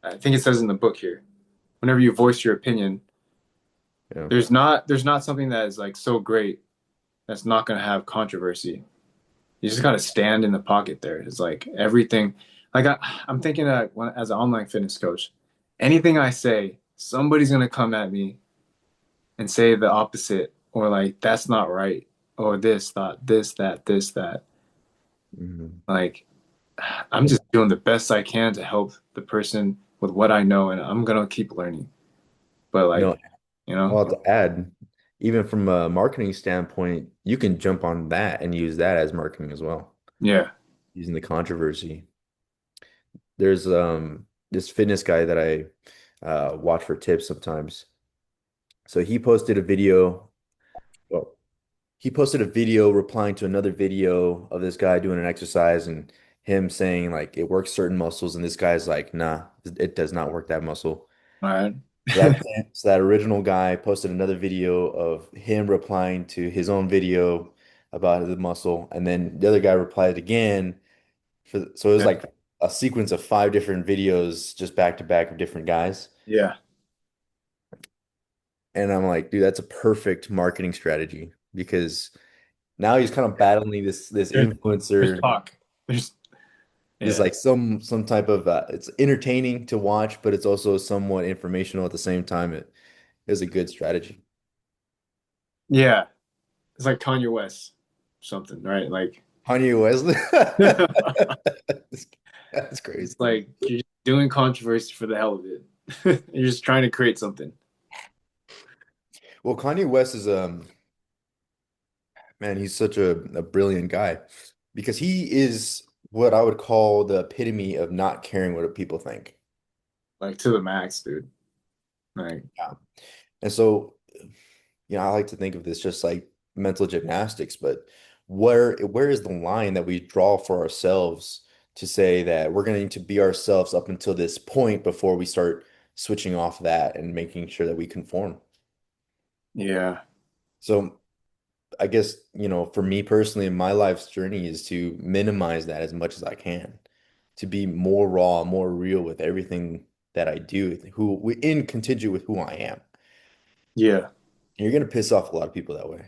I think it says in the book here, whenever you voice your opinion, Yeah. there's not something that is like so great that's not gonna have controversy. You just gotta stand in the pocket there. It's like everything. Like I'm thinking that as an online fitness coach, anything I say, somebody's gonna come at me and say the opposite, or like that's not right, or this thought, this, that. Mhm. Like I'm just doing the best I can to help the person with what I know, and I'm gonna keep learning. But You know, like, you know, well, to add, even from a marketing standpoint, you can jump on that and use that as marketing as well, yeah, using the controversy. There's this fitness guy that I watch for tips sometimes. So he posted a video. Well, he posted a video replying to another video of this guy doing an exercise and him saying like it works certain muscles, and this guy's like, nah, it does not work that muscle. all right, So that original guy posted another video of him replying to his own video about the muscle, and then the other guy replied again so it was yeah, like a sequence of five different videos just back to back of different guys. yeah, And I'm like, dude, that's a perfect marketing strategy because now he's kind of battling this there's influencer. talk, there's There's yeah, like some type of it's entertaining to watch, but it's also somewhat informational at the same time. It is a good strategy. yeah. It's like Kanye West, something, right? Like Kanye Wesley. it's That's crazy. like you're just doing controversy for the hell of it. You're just trying to create something. Well, Kanye West is man, he's such a brilliant guy because he is what I would call the epitome of not caring what people think. Like to the max, dude. Like, Yeah. And so, I like to think of this just like mental gymnastics, but where is the line that we draw for ourselves to say that we're going to be ourselves up until this point before we start switching off that and making sure that we conform? yeah, So I guess, for me personally, in my life's journey is to minimize that as much as I can, to be more raw, more real with everything that I do, in contingent with who I am. yeah, And you're gonna piss off a lot of people that way.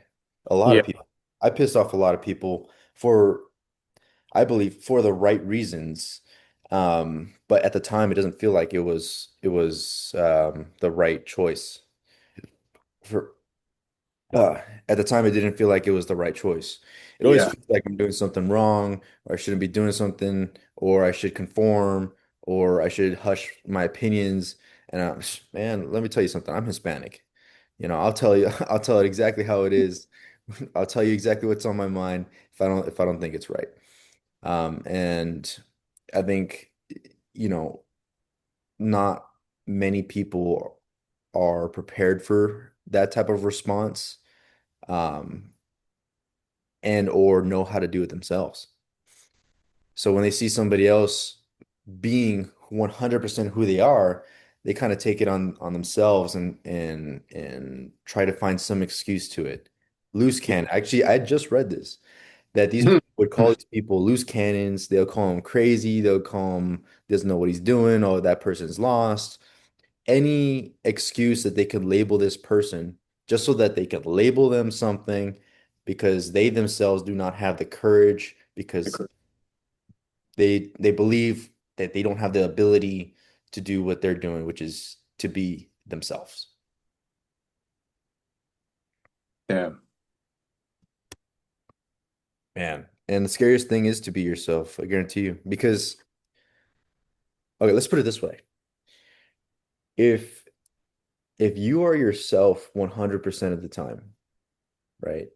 A lot yeah, of people. I pissed off a lot of people for, I believe, for the right reasons. But at the time, it doesn't feel like it was the right choice. For at the time, it didn't feel like it was the right choice. It always yeah. feels like I'm doing something wrong, or I shouldn't be doing something, or I should conform, or I should hush my opinions. And man, let me tell you something. I'm Hispanic. I'll tell you, I'll tell it exactly how it is. I'll tell you exactly what's on my mind if I don't think it's right. And I think, you know, not many people are prepared for that type of response. Um, and or know how to do it themselves. So when they see somebody else being 100% who they are, they kind of take it on themselves and try to find some excuse to it. Loose cannon. Actually, I just read this that these people would call these people loose cannons. They'll call him crazy. They'll call him doesn't know what he's doing. Oh, that person's lost. Any excuse that they could label this person just so that they could label them something because they themselves do not have the courage because they believe that they don't have the ability to do what they're doing, which is to be themselves. Damn. Man. And the scariest thing is to be yourself, I guarantee you. Because, okay, let's put it this way. If if you are yourself 100% of the time, right,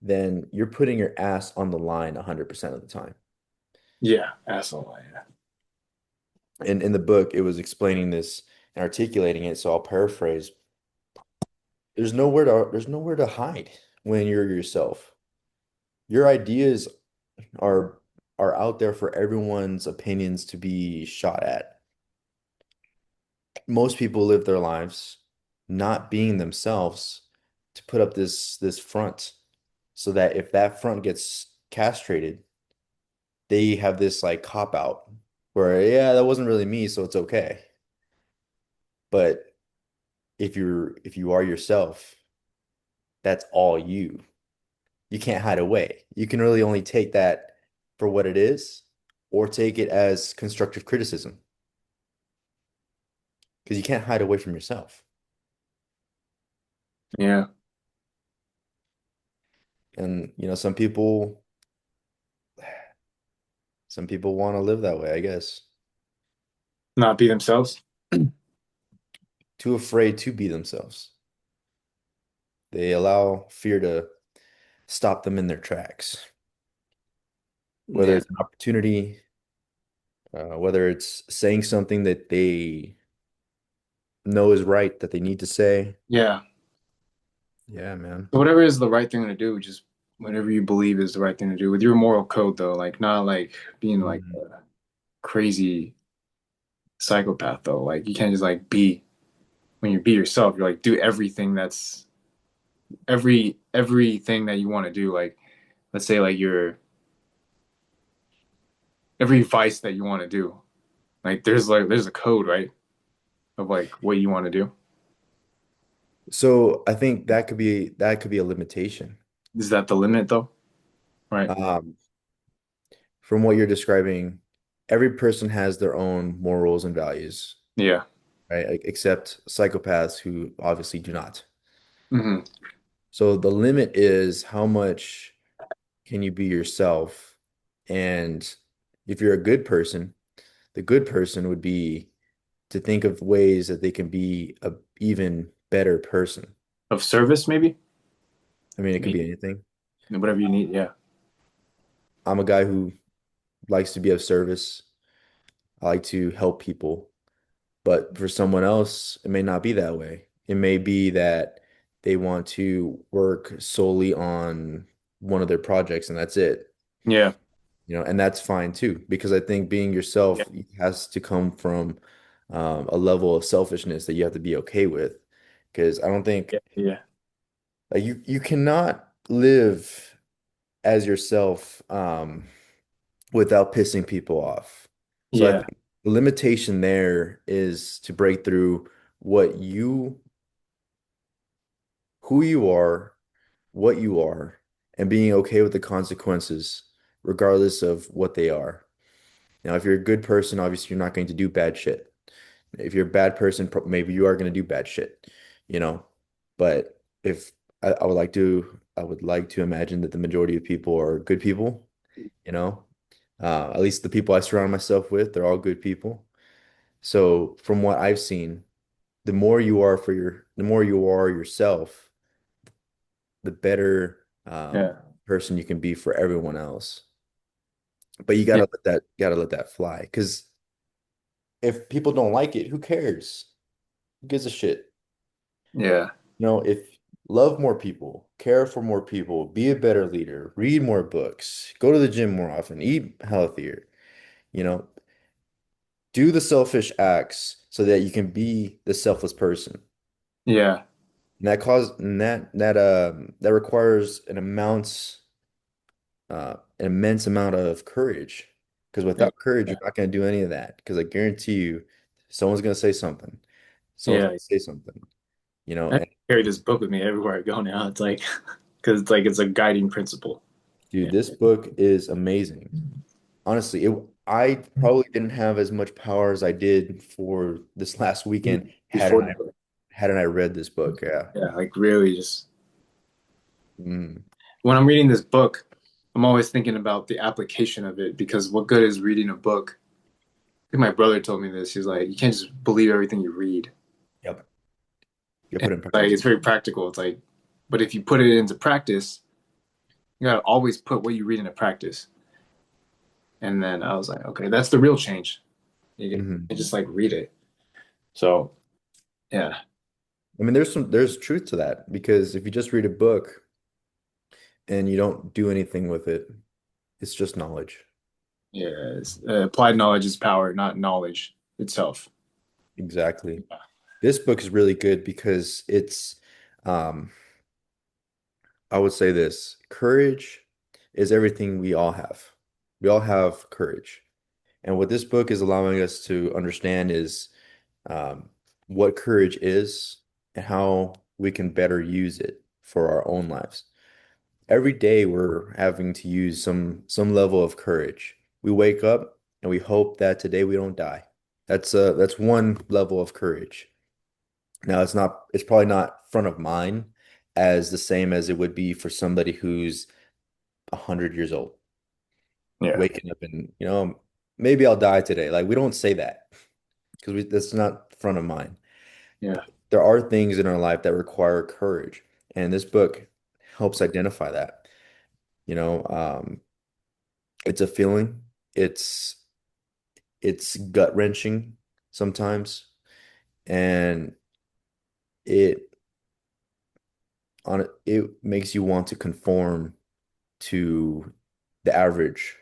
then you're putting your ass on the line 100% of the time. Yeah, asshole. Yeah, And in the book, it was explaining this and articulating it. So I'll paraphrase. There's nowhere to hide when you're yourself. Your ideas are are out there for everyone's opinions to be shot at. Most people live their lives not being themselves to put up this front so that if that front gets castrated, they have this like cop out where yeah, that wasn't really me, so it's okay. But if you are yourself, that's all you. You can't hide away. You can really only take that for what it is or take it as constructive criticism because you can't hide away from yourself. Yeah. And some people want to live that way, I guess. Not be themselves. Too afraid to be themselves. They allow fear to stop them in their tracks, whether Yeah. it's an opportunity, whether it's saying something that they know is right that they need to say. Yeah. Yeah, man. Whatever is the right thing to do, just whatever you believe is the right thing to do with your moral code, though. Like, not like being like Mhm. a crazy psychopath, though. Like, you can't just like be when you be yourself. You're like do everything that's everything that you want to do. Like, let's say like your every vice that you want to do. Like there's a code, right, of like what you want to do. So I think that could be a limitation. Is that the limit, though? Right. Um, from what you're describing, every person has their own morals and values, Yeah. right? Except psychopaths who obviously do not. Hmm. So the limit is how much can you be yourself? And if you're a good person, the good person would be to think of ways that they can be a even better person. Of service, maybe. I mean, it could be Maybe anything. whatever you need. Yeah. I'm a guy who likes to be of service. I like to help people. But for someone else, it may not be that way. It may be that they want to work solely on one of their projects and that's it. Yeah. And that's fine too, because I think being Yeah. yourself has to come from a level of selfishness that you have to be okay with. Because I don't think Yeah. Yeah. like you cannot live as yourself without pissing people off. So I Yeah. think the limitation there is to break through what you who you are, what you are, and being okay with the consequences, regardless of what they are. Now, if you're a good person, obviously you're not going to do bad shit. If you're a bad person, maybe you are going to do bad shit, you know. But if I would like to imagine that the majority of people are good people, you know. At least the people I surround myself with, they're all good people. So from what I've seen, the more you are yourself, the better Yeah. person you can be for everyone else. But you Yeah. gotta let that fly. Because if people don't like it, who cares? Who gives a shit? Yeah. If love more people, care for more people, be a better leader, read more books, go to the gym more often, eat healthier, you know, do the selfish acts so that you can be the selfless person. Yeah. And that requires an immense amount of courage. Because Yeah. without courage, you're not going to do any of that. Because I guarantee you, someone's going to say something. Someone's Yeah. going to say something. I And carry this book with me everywhere I go now. It's like, because it's like it's a guiding principle. dude, Yeah. this book is amazing. Honestly, I probably didn't have as much power as I did for this last weekend hadn't Before, I hadn't I read this book. Yeah. yeah, like really just Mm. when I'm reading this book, I'm always thinking about the application of it because what good is reading a book? I think my brother told me this. He's like, you can't just believe everything you read. Yep. You And put it in like practice. it's very practical. It's like, but if you put it into practice, you gotta always put what you read into practice. And then I was like, okay, that's the real change. Hmm. You just like read it. So yeah, I mean, there's truth to that because if you just read a book and you don't do anything with it, it's just knowledge. yeah. Applied knowledge is power, not knowledge itself. Exactly. This book is really good because um, I would say this, courage is everything we all have. We all have courage. And what this book is allowing us to understand is um, what courage is and how we can better use it for our own lives. Every day we're having to use some level of courage. We wake up and we hope that today we don't die. That's one level of courage. Now it's probably not front of mind as the same as it would be for somebody who's 100 years old, Yeah. waking up and, maybe I'll die today. Like we don't say that because that's not front of mind. Yeah. But there are things in our life that require courage, and this book helps identify that. You know, it's a feeling. It's it's gut wrenching sometimes, and it it makes you want to conform to the average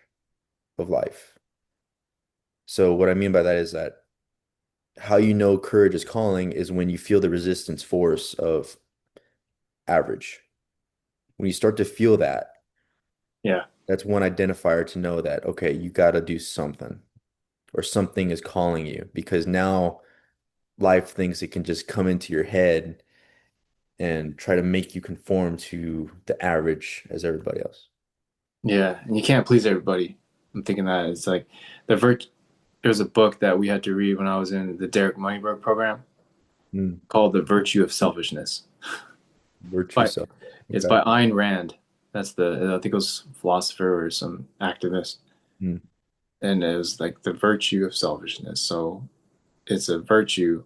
of life. So what I mean by that is that how you know courage is calling is when you feel the resistance force of average. When you start to feel that, Yeah. that's one identifier to know that, okay, you got to do something or something is calling you because now life thinks it can just come into your head and try to make you conform to the average as everybody else. Yeah. And you can't please everybody. I'm thinking that it's like the virt there was a book that we had to read when I was in the Derek Moneyberg program Mm. called The Virtue of Selfishness. Virtue By self. It's Okay. by Ayn Rand. That's I think it was a philosopher or some activist. Mm. And it was like the virtue of selfishness. So it's a virtue,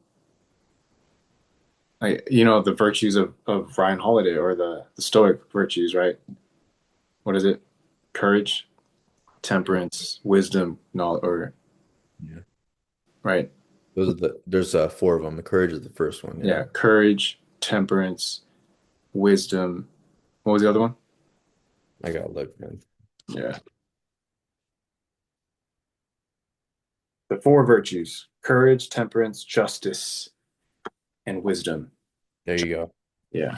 like, the virtues of Ryan Holiday or the Stoic virtues, right? What is it? Courage, temperance, wisdom, knowledge, or Yeah. right? Those are there's four of them. The courage is the first one. Yeah. Yeah, courage, temperance, wisdom. What was the other one? I gotta look, man. Yeah, the four virtues: courage, temperance, justice, and wisdom. There you go. Yeah,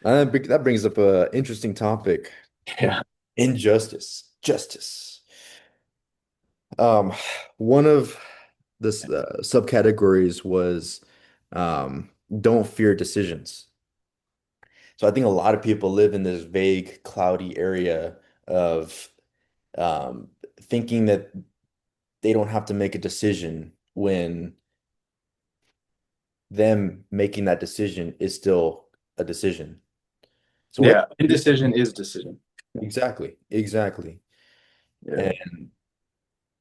That brings up a interesting topic. yeah, Injustice. Justice. Um, one of the subcategories was don't fear decisions. So I think a lot of people live in this vague, cloudy area of um, thinking that they don't have to make a decision when them making that decision is still a decision. So what yeah. Indecision is decision. exactly, exactly. Yeah, And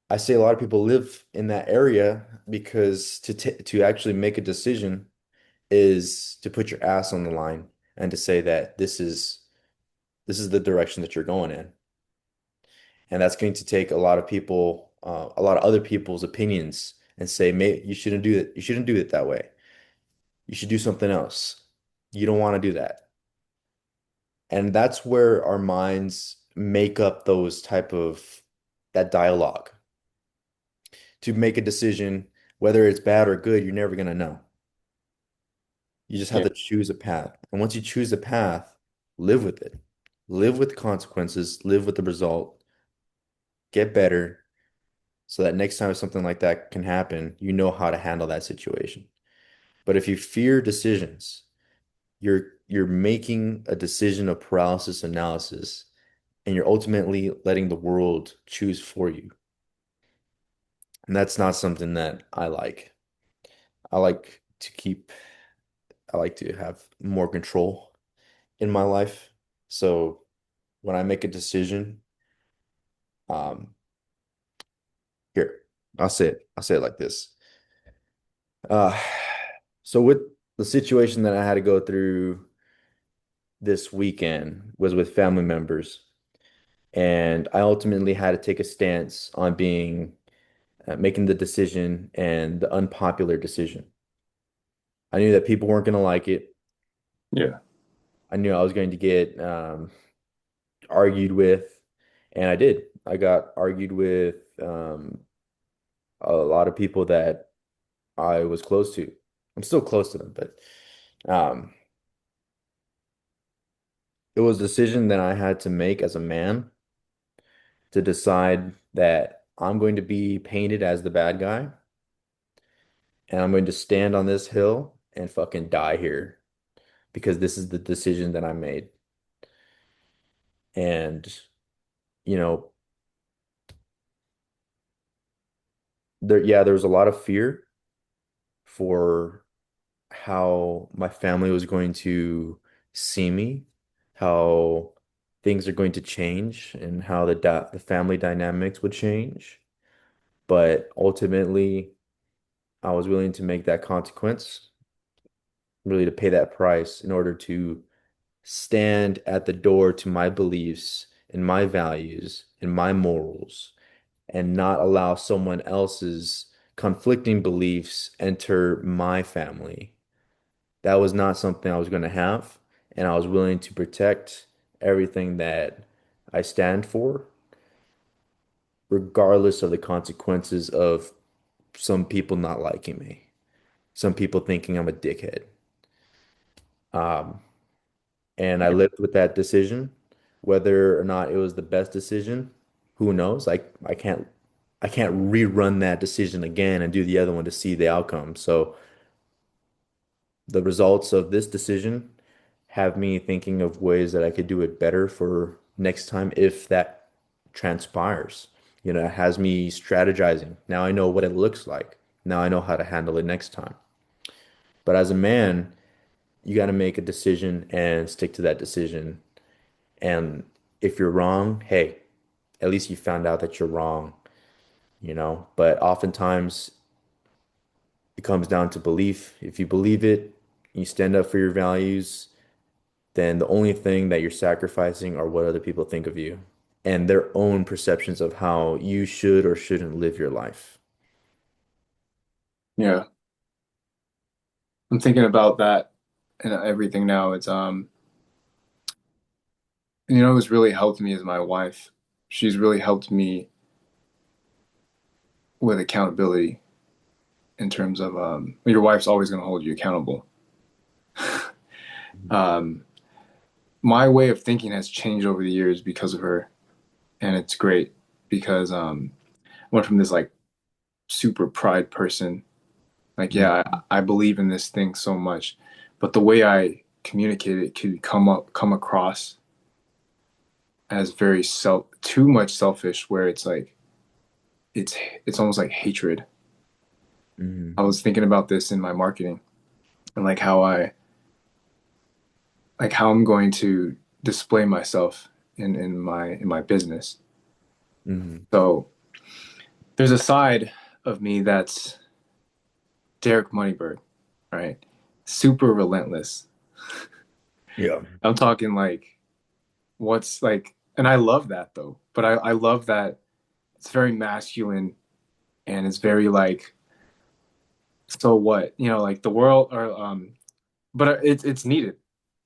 I say a lot of people live in that area because to actually make a decision is to put your ass on the line and to say that this is the direction that you're going in. And that's going to take a lot of people, a lot of other people's opinions and say, "Mate, you shouldn't do it. You shouldn't do it that way. You should do something else. You don't want to do that." And that's where our minds make up those type of that dialogue to make a decision, whether it's bad or good, you're never going to know. You just have yeah, to choose a path. And once you choose a path, live with it. Live with the consequences, live with the result, get better so that next time something like that can happen, you know how to handle that situation. But if you fear decisions, you're making a decision of paralysis analysis and you're ultimately letting the world choose for you. And that's not something that I like. I like to keep, I like to have more control in my life. So when I make a decision, um, here, I'll say it like this. Uh, so with the situation that I had to go through this weekend was with family members, and I ultimately had to take a stance on being making the decision and the unpopular decision. I knew that people weren't going to like it. yeah, I knew I was going to get argued with, and I did. I got argued with a lot of people that I was close to. I'm still close to them, but um, it was a decision that I had to make as a man to decide that I'm going to be painted as the bad guy and I'm going to stand on this hill and fucking die here because this is the decision that I made. And, you know, there was a lot of fear for how my family was going to see me, how things are going to change, and how the family dynamics would change. But ultimately, I was willing to make that consequence, really to pay that price in order to stand at the door to my beliefs and my values and my morals and not allow someone else's conflicting beliefs enter my family. That was not something I was going to have, and I was willing to protect everything that I stand for, regardless of the consequences of some people not liking me, some people thinking I'm a dickhead. Um, and I Yeah. lived with that decision. Whether or not it was the best decision, who knows? I can't rerun that decision again and do the other one to see the outcome. So the results of this decision have me thinking of ways that I could do it better for next time if that transpires. You know, it has me strategizing. Now I know what it looks like. Now I know how to handle it next time. But as a man, you got to make a decision and stick to that decision. And if you're wrong, hey, at least you found out that you're wrong, you know? But oftentimes it comes down to belief. If you believe it, you stand up for your values, then the only thing that you're sacrificing are what other people think of you and their own perceptions of how you should or shouldn't live your life. Yeah. I'm thinking about that and everything now. Who's really helped me is my wife. She's really helped me with accountability in terms of your wife's always going to hold you accountable. Um, my way of thinking has changed over the years because of her, and it's great because I went from this like super pride person, like Mhm. yeah, I believe in this thing so much, but the way I communicate it could come across as very too much selfish, where it's like it's it's almost like hatred. I Mhm. was thinking about this in my marketing and like how I'm going to display myself in my business. Mhm. So there's a side of me that's Derek Moneybird, right? Super relentless. Yeah. I'm talking like what's like, and I love that though. But I love that it's very masculine and it's very like, so what? Like the world or but it's needed.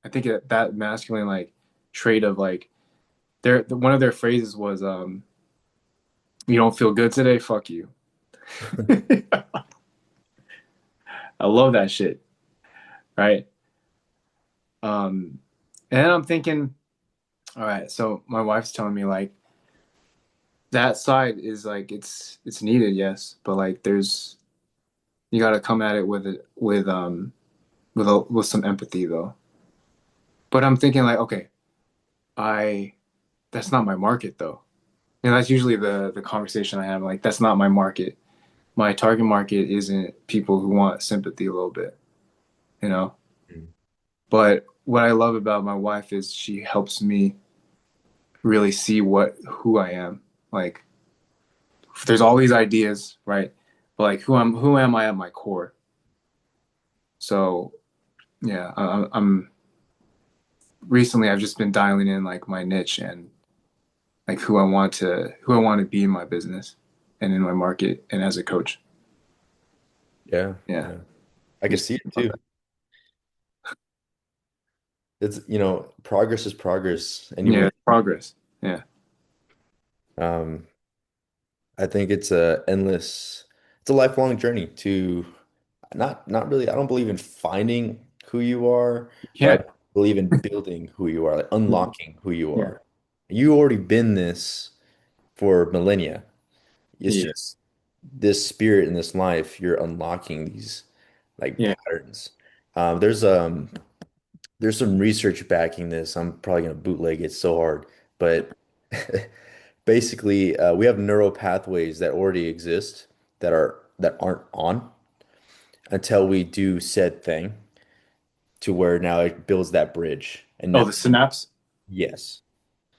I think that masculine like trait of like one of their phrases was you don't feel good today, fuck you. I love that shit, right? Um and then I'm thinking, all right, so my wife's telling me like that side is like it's needed, yes, but like there's you got to come at it with some empathy though. But I'm thinking like, okay, I that's not my market though. And that's usually the conversation I have. Like, that's not my market. My target market isn't people who want sympathy a little bit, you know? Mhm. But what I love about my wife is she helps me really see who I am. Like, there's all these ideas, right? But like, who am I at my core? So yeah, I'm recently I've just been dialing in like my niche and like who I want to be in my business and in my market and as a coach. Yeah. Yeah, Yeah. I can just see thinking it about too. It's, progress is progress that. Yeah, anyway. progress. Yeah, Um, I think it's a lifelong journey to not really, I don't believe in finding who you are, you but I can't. believe in building who you are, like unlocking who you Yeah, are. You already been this for millennia. It's yeah, just this spirit in this life, you're unlocking these like yeah. patterns. There's some research backing this. I'm probably gonna bootleg it so hard, but basically, we have neural pathways that already exist that aren't on until we do said thing. to where now it builds that bridge. And Oh, now, the synapse. yes.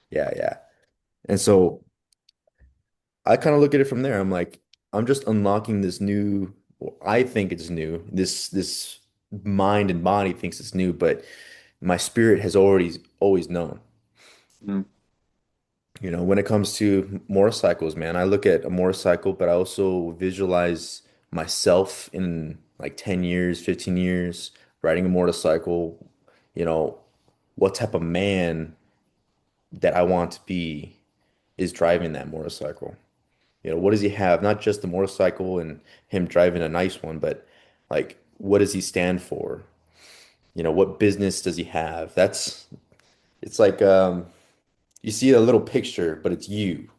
Yeah, yeah. And so I kind of look at it from there. I'm like, I'm just unlocking this new, well, I think it's new. This mind and body thinks it's new, but my spirit has already always known. Mm, When it comes to motorcycles, man, I look at a motorcycle, but I also visualize myself in like 10 years, 15 years, riding a motorcycle, you know, what type of man that I want to be is driving that motorcycle. What does he have? Not just the motorcycle and him driving a nice one, but like, what does he stand for? What business does he have? It's like, you see a little picture, but it's you,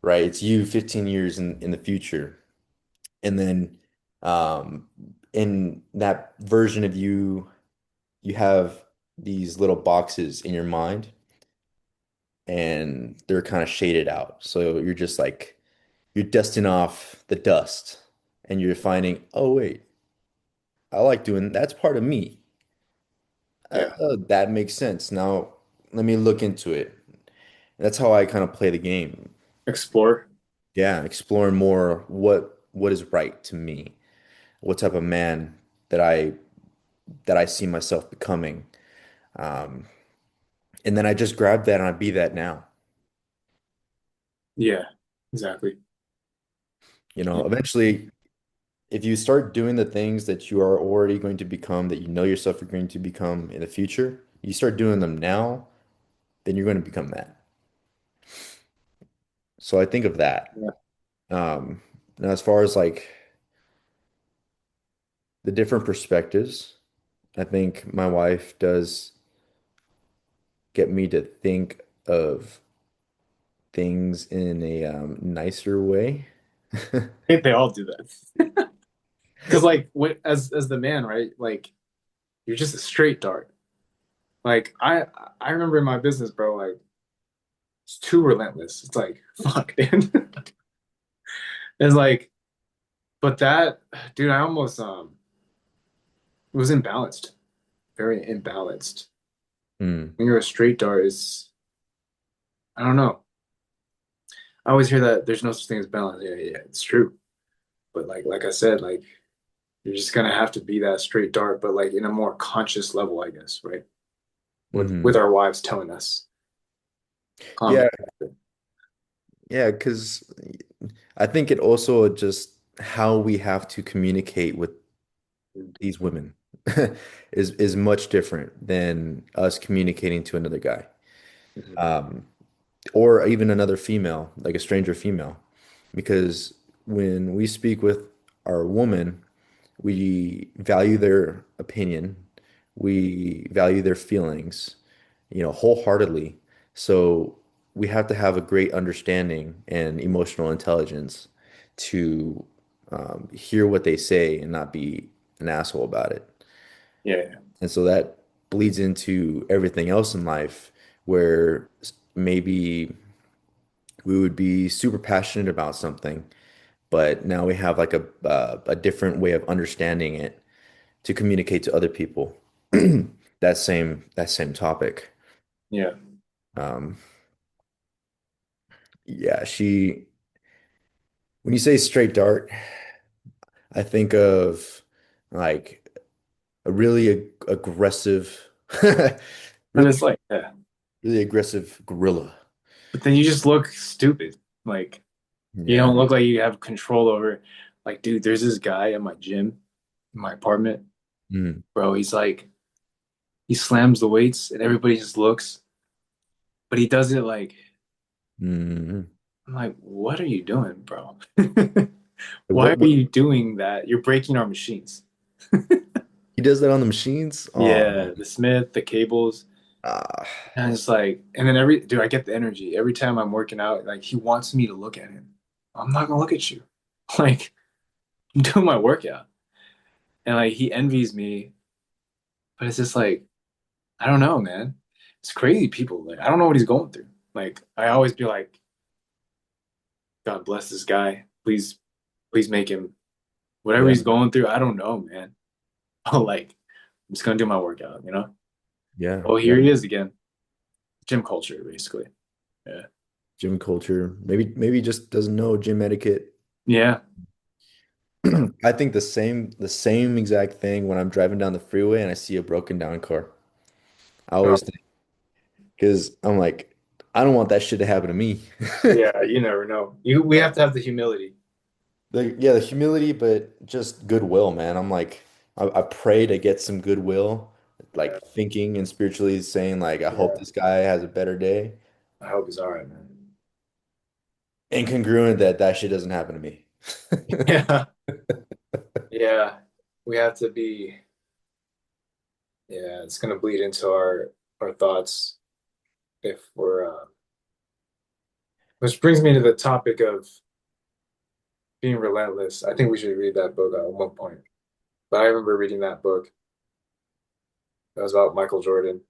right? It's you 15 years in the future. And then um, in that version of you, you have these little boxes in your mind and they're kind of shaded out. So you're just like, you're dusting off the dust and you're finding, oh, wait, I like doing that's part of me. yeah. That makes sense. Now, let me look into it. That's how I kind of play the game. Explore. Yeah, exploring more what is right to me, what type of man that I see myself becoming. Um, and then I just grab that and I be that now. Yeah, exactly. Yeah. Eventually, if you start doing the things that you are already going to become, that you know yourself are going to become in the future, you start doing them now, then you're going to become that. So I think of that. Yeah. Now, as far as like the different perspectives, I think my wife does get me to think of things in a nicer way. I think they all do that. Because like as the man, right? Like you're just a straight dart. Like I remember in my business, bro, like it's too relentless. It's like, fuck, dude. It's like, but that, dude, I almost it was imbalanced. Very imbalanced. Hmm. When you're a straight dart is I don't know. I always hear that there's no such thing as balance. Yeah, yeah, it's true. But like I said, like you're just gonna have to be that straight dart, but like in a more conscious level, I guess, right? With Hmm. our wives telling us, calm Yeah, down. yeah, because I think it also just how we have to communicate with these women is much different than us communicating to another guy. Mhm. Um, or even another female, like a stranger female. Because when we speak with our woman, we value their opinion, we value their feelings, wholeheartedly. So we have to have a great understanding and emotional intelligence to hear what they say and not be an asshole about it. Yeah, yeah, And so that bleeds into everything else in life where maybe we would be super passionate about something, but now we have like a different way of understanding it to communicate to other people that same topic. yeah. Um, yeah, when you say straight dart, I think of like a really aggressive, And really, it's like, yeah. really aggressive gorilla. But then you just look stupid. Like you Yeah. don't look like you have control over. Like, dude, there's this guy at my gym, in my apartment, Mm, bro. He's like, he slams the weights, and everybody just looks, but he does it like, mm. I'm like, what are you doing, bro? Why What, are what you doing that? You're breaking our machines. he does that on the machines? Oh, Yeah, the Smith, the cables. ah, And it's like, and then dude, I get the energy every time I'm working out. Like, he wants me to look at him. I'm not gonna look at you. Like, I'm doing my workout. And like, he envies me, but it's just like, I don't know, man. It's crazy people. Like, I don't know what he's going through. Like, I always be like, God bless this guy. Please make him whatever yeah. he's going through. I don't know, man. Like, I'm just gonna do my workout, you know? Yeah, Oh, yeah. here he is again. Gym culture, basically. Yeah. Gym culture. Maybe he just doesn't know gym etiquette. Yeah. I think the same exact thing when I'm driving down the freeway and I see a broken down car. I Oh, always think because I'm like, I don't want that shit to happen to me. yeah, you never know. We have to have the humility. The humility, but just goodwill, man. I'm like, I pray to get some goodwill, Yeah. like thinking and spiritually saying, like, I hope Yeah. this guy has a better day. I hope he's all right, man. Incongruent that that shit doesn't happen to me. Yeah. Yeah. We have to be, yeah, it's gonna bleed into our thoughts if we're which brings me to the topic of being relentless. I think we should read that book at one point. But I remember reading that book. It was about Michael Jordan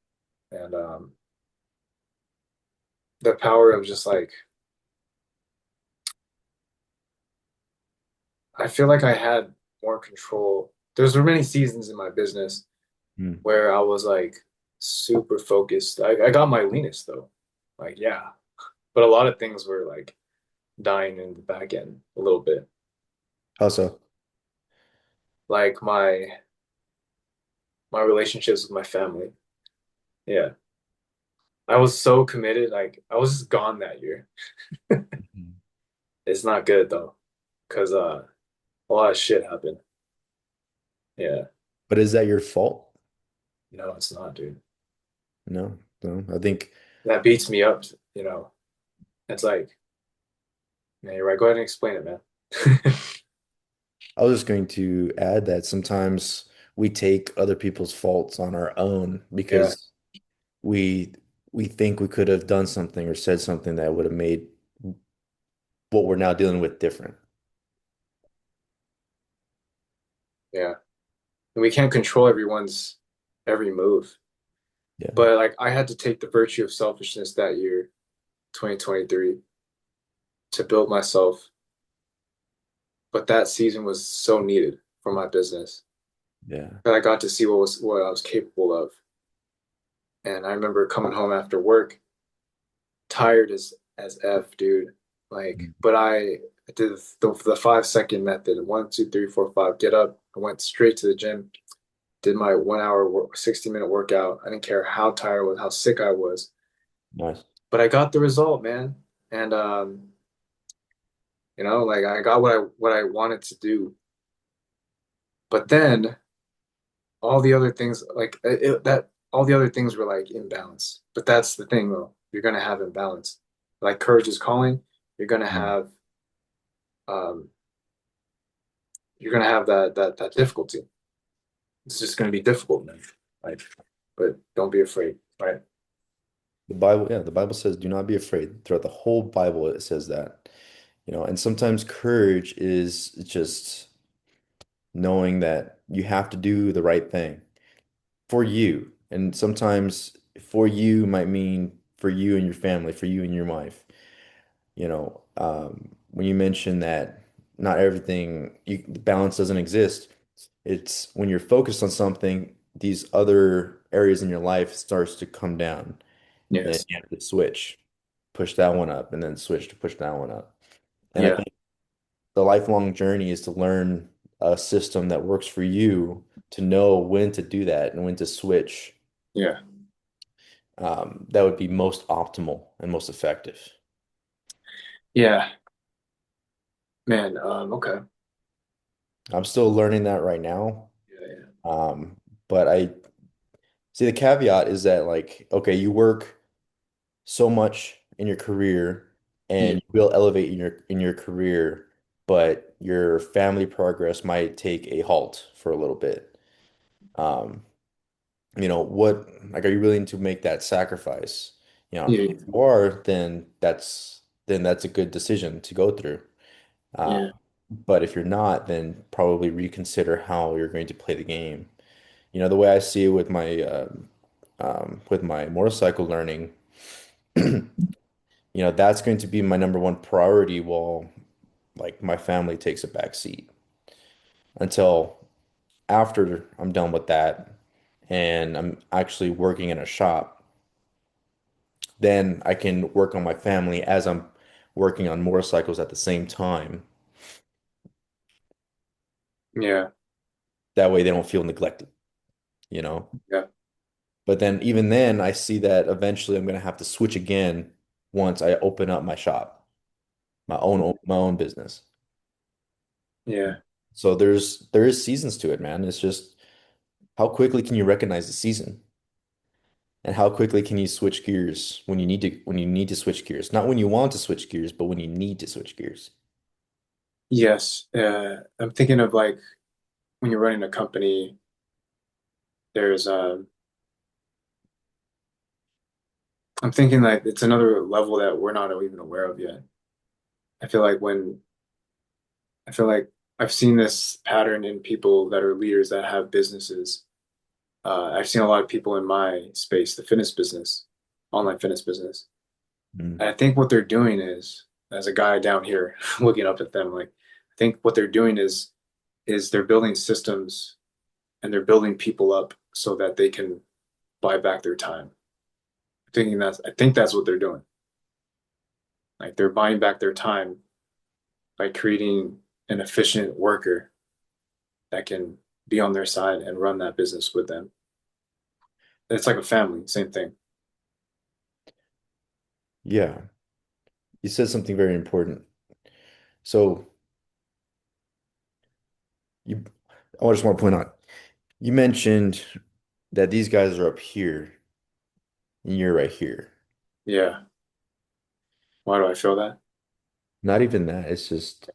and the power of just like I feel like I had more control. There's many seasons in my business Hmm. where I was like super focused. I got my leanest though. Like, yeah. But a lot of things were like dying in the back end a little bit. How so? Like my relationships with my family. Yeah. I was so committed. Like I was just gone that year. Mhm. It's not good though, because a lot of shit happened. Yeah. But is that your fault? No, it's not, dude. No, no. I think That beats me up, you know. It's like, man, you're right. Go ahead and explain it, man. I was just going to add that sometimes we take other people's faults on our own Yeah. because we we think we could have done something or said something that would have made what we're now dealing with different. Yeah. And we can't control everyone's every move. Yeah. But like I had to take the virtue of selfishness that year, 2023, to build myself. But that season was so needed for my business Yeah. that I got to see what I was capable of. And I remember coming home after work, tired as F, dude. Like, but I did the 5 second method. 1, 2, 3, 4, 5. Get up. I went straight to the gym. Did my 1 hour, 60-minute workout. I didn't care how tired I was, how sick I was, Nice. but I got the result, man. And like I got what I wanted to do. But then all the other things, like that, all the other things were like imbalance. But that's the thing, though. You're gonna have imbalance. Like courage is calling. You're gonna Mm. have um, you're gonna have that difficulty. It's just gonna be difficult, man. Like, but don't be afraid, right? The Bible, yeah, the Bible says, do not be afraid. Throughout the whole Bible, it says that, and sometimes courage is just knowing that you have to do the right thing for you. And sometimes for you might mean for you and your family, for you and your wife. When you mention that not everything, balance doesn't exist, it's when you're focused on something, these other areas in your life starts to come down. And then Yes. you have to switch, push that one up, and then switch to push that one up. And I Yeah. think the lifelong journey is to learn a system that works for you to know when to do that and when to switch. Yeah. That would be most optimal and most effective. Yeah. Man. Okay. I'm still learning that right now. Yeah. Yeah. But I see the caveat is that like, okay, you work so much in your career Yeah. and you will elevate in your career, but your family progress might take a halt for a little bit. Um, what like are you willing to make that sacrifice? Yeah. If you are, then that's a good decision to go through. Uh, Yeah. but if you're not, then probably reconsider how you're going to play the game. The way I see it with my motorcycle learning, that's going to be my number one priority while like my family takes a back seat until after I'm done with that. and I'm actually working in a shop, then I can work on my family as I'm working on motorcycles at the same time. Yeah. That way they don't feel neglected, you know? Yeah. But then even then, I see that eventually I'm going to have to switch again once I open up my shop, my own business. Yeah. So there is seasons to it, man. It's just how quickly can you recognize the season? And how quickly can you switch gears when you need to switch gears? Not when you want to switch gears, but when you need to switch gears. Yes. I'm thinking of like when you're running a company, there's I'm thinking like it's another level that we're not even aware of yet. I feel like when I feel like I've seen this pattern in people that are leaders that have businesses. I've seen a lot of people in my space, the fitness business, online fitness business. Mm. And I think what they're doing is, as a guy down here looking up at them, like I think what they're doing is they're building systems and they're building people up so that they can buy back their time. I think that's what they're doing. Like they're buying back their time by creating an efficient worker that can be on their side and run that business with them. It's like a family, same thing. Yeah, you said something very important. So you, I just want to point out, you mentioned that these guys are up here and you're right here. Yeah. Why do I feel that? Not even that. It's just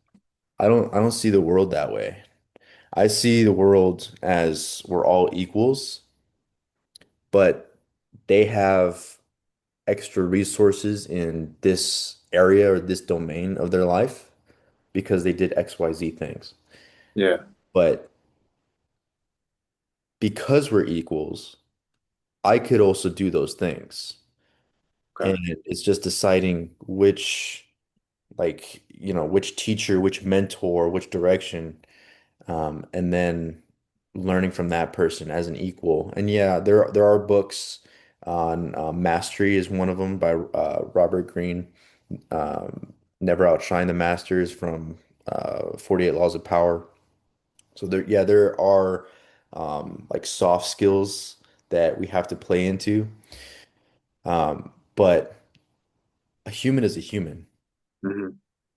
I don't see the world that way. I see the world as we're all equals, but they have extra resources in this area or this domain of their life because they did XYZ things. Yeah. But because we're equals, I could also do those things. And Okay. it's just deciding which, like, which teacher, which mentor, which direction, and then learning from that person as an equal. And yeah, there are books on mastery is one of them by Robert Greene. Never Outshine the Masters from 48 Laws of Power. So yeah, there are like soft skills that we have to play into. But a human is a human.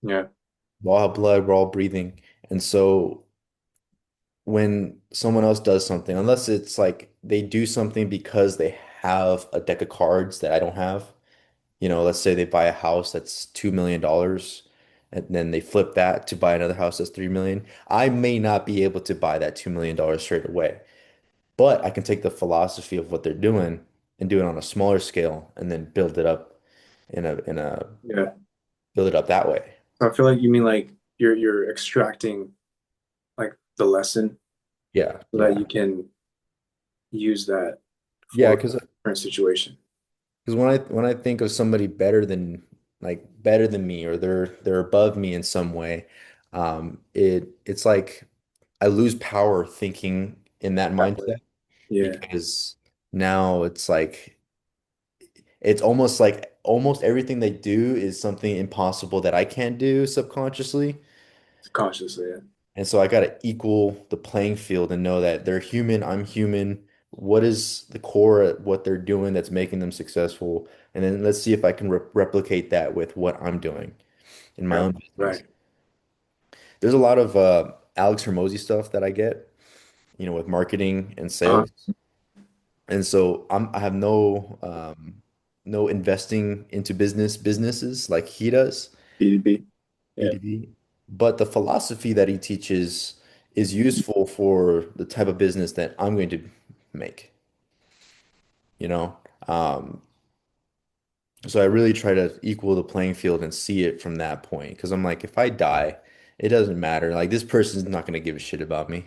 Yeah. We all have blood, we're all breathing. And so when someone else does something, unless it's like they do something because they have a deck of cards that I don't have, let's say they buy a house that's $2 million and then they flip that to buy another house that's 3 million. I may not be able to buy that $2 million straight away, but I can take the philosophy of what they're doing and do it on a smaller scale and then in a Yeah. build it up that way. So I feel like you mean like you're extracting like the lesson Yeah, so that yeah. you can use that Yeah, for because a current situation. when I think of somebody better than me or they're above me in some way, it's like I lose power thinking in that Exactly. mindset Yeah. because now it's like almost everything they do is something impossible that I can't do subconsciously. Consciously. Yeah. And so I got to equal the playing field and know that they're human, I'm human. What is the core of what they're doing that's making them successful? And then let's see if I can replicate that with what I'm doing in my Right. own business. Right. There's a lot of Alex Hermosi stuff that I get, with marketing and Uh, sales. And so I have no investing into businesses like he does. B2B. Yeah. B2B. But the philosophy that he teaches is useful for the type of business that I'm going to make, you know? Um, so I really try to equal the playing field and see it from that point. Because I'm like, if I die, it doesn't matter. Like this person's not going to give a shit about me.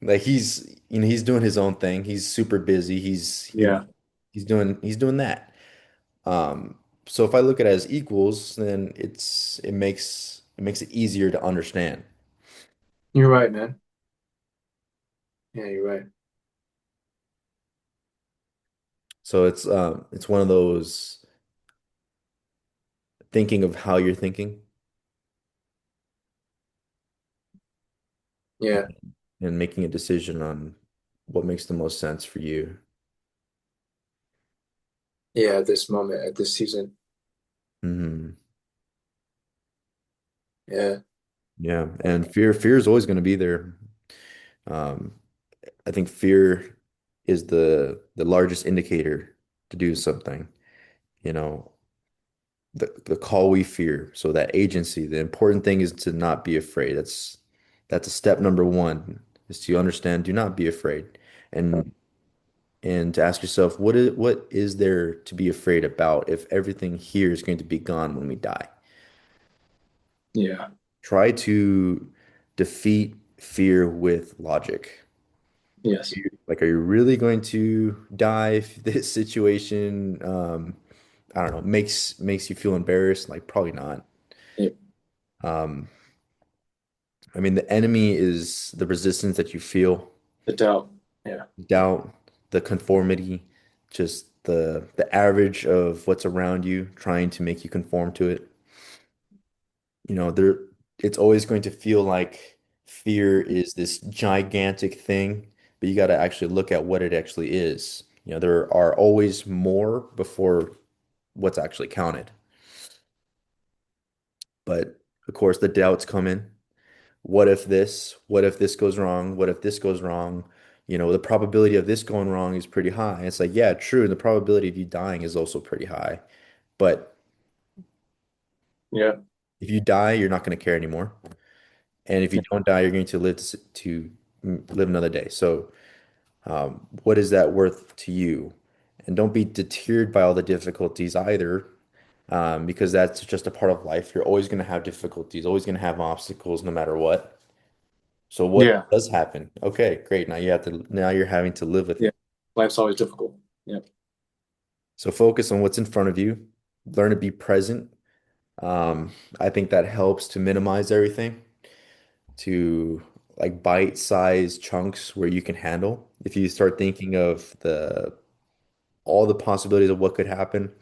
Like he's doing his own thing. He's super busy. Yeah. He's doing that. Um, so if I look at it as equals, then it makes it easier to understand. You're right, man. Yeah, you're right. So it's one of those thinking of how you're thinking Yeah. and making a decision on what makes the most sense for you. Yeah, at this moment, at this season. Hmm. Yeah. Yeah, and fear is always going to be there. Um, I think fear is the largest indicator to do something. You know, the call we fear. So that agency, the important thing is to not be afraid. That's a step number one is to understand, do not be afraid. And and to ask yourself, what is there to be afraid about if everything here is going to be gone when we die? Yeah. Try to defeat fear with logic. Yes. Like, are you really going to die if this situation, I don't know, makes you feel embarrassed? Like, probably not. Yeah. Um, I mean, the enemy is the resistance that you feel, The doubt. Yeah. doubt, the conformity, just the average of what's around you, trying to make you conform to it. There it's always going to feel like fear is this gigantic thing, but you got to actually look at what it actually is. There are always more before what's actually counted. But of course, the doubts come in. What if this? What if this goes wrong? What if this goes wrong? The probability of this going wrong is pretty high. It's like, yeah, true. And the probability of you dying is also pretty high. But Yeah. if you die, you're not going to care anymore. And if you don't die, you're going to live to live another day. So, what is that worth to you? And don't be deterred by all the difficulties either, because that's just a part of life. You're always going to have difficulties, always going to have obstacles, no matter what. So, what Yeah. does happen? Okay, great. Now you're having to live with Yeah. it. Life's always difficult. Yeah. So, focus on what's in front of you. Learn to be present. I think that helps to minimize everything to like bite-sized chunks where you can handle. If you start thinking of the all the possibilities of what could happen,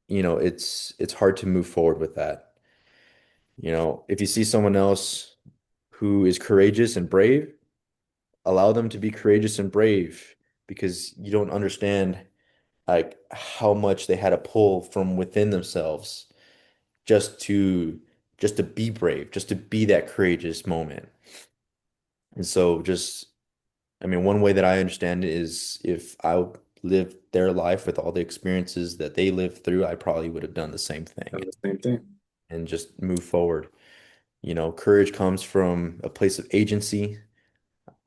it's hard to move forward with that. If you see someone else who is courageous and brave, allow them to be courageous and brave because you don't understand like how much they had to pull from within themselves just to just to be brave, just to be that courageous moment. And so just I mean, one way that I understand it is if I lived their life with all the experiences that they lived through, I probably would have done the same thing Done the same thing. and just move forward. Courage comes from a place of agency.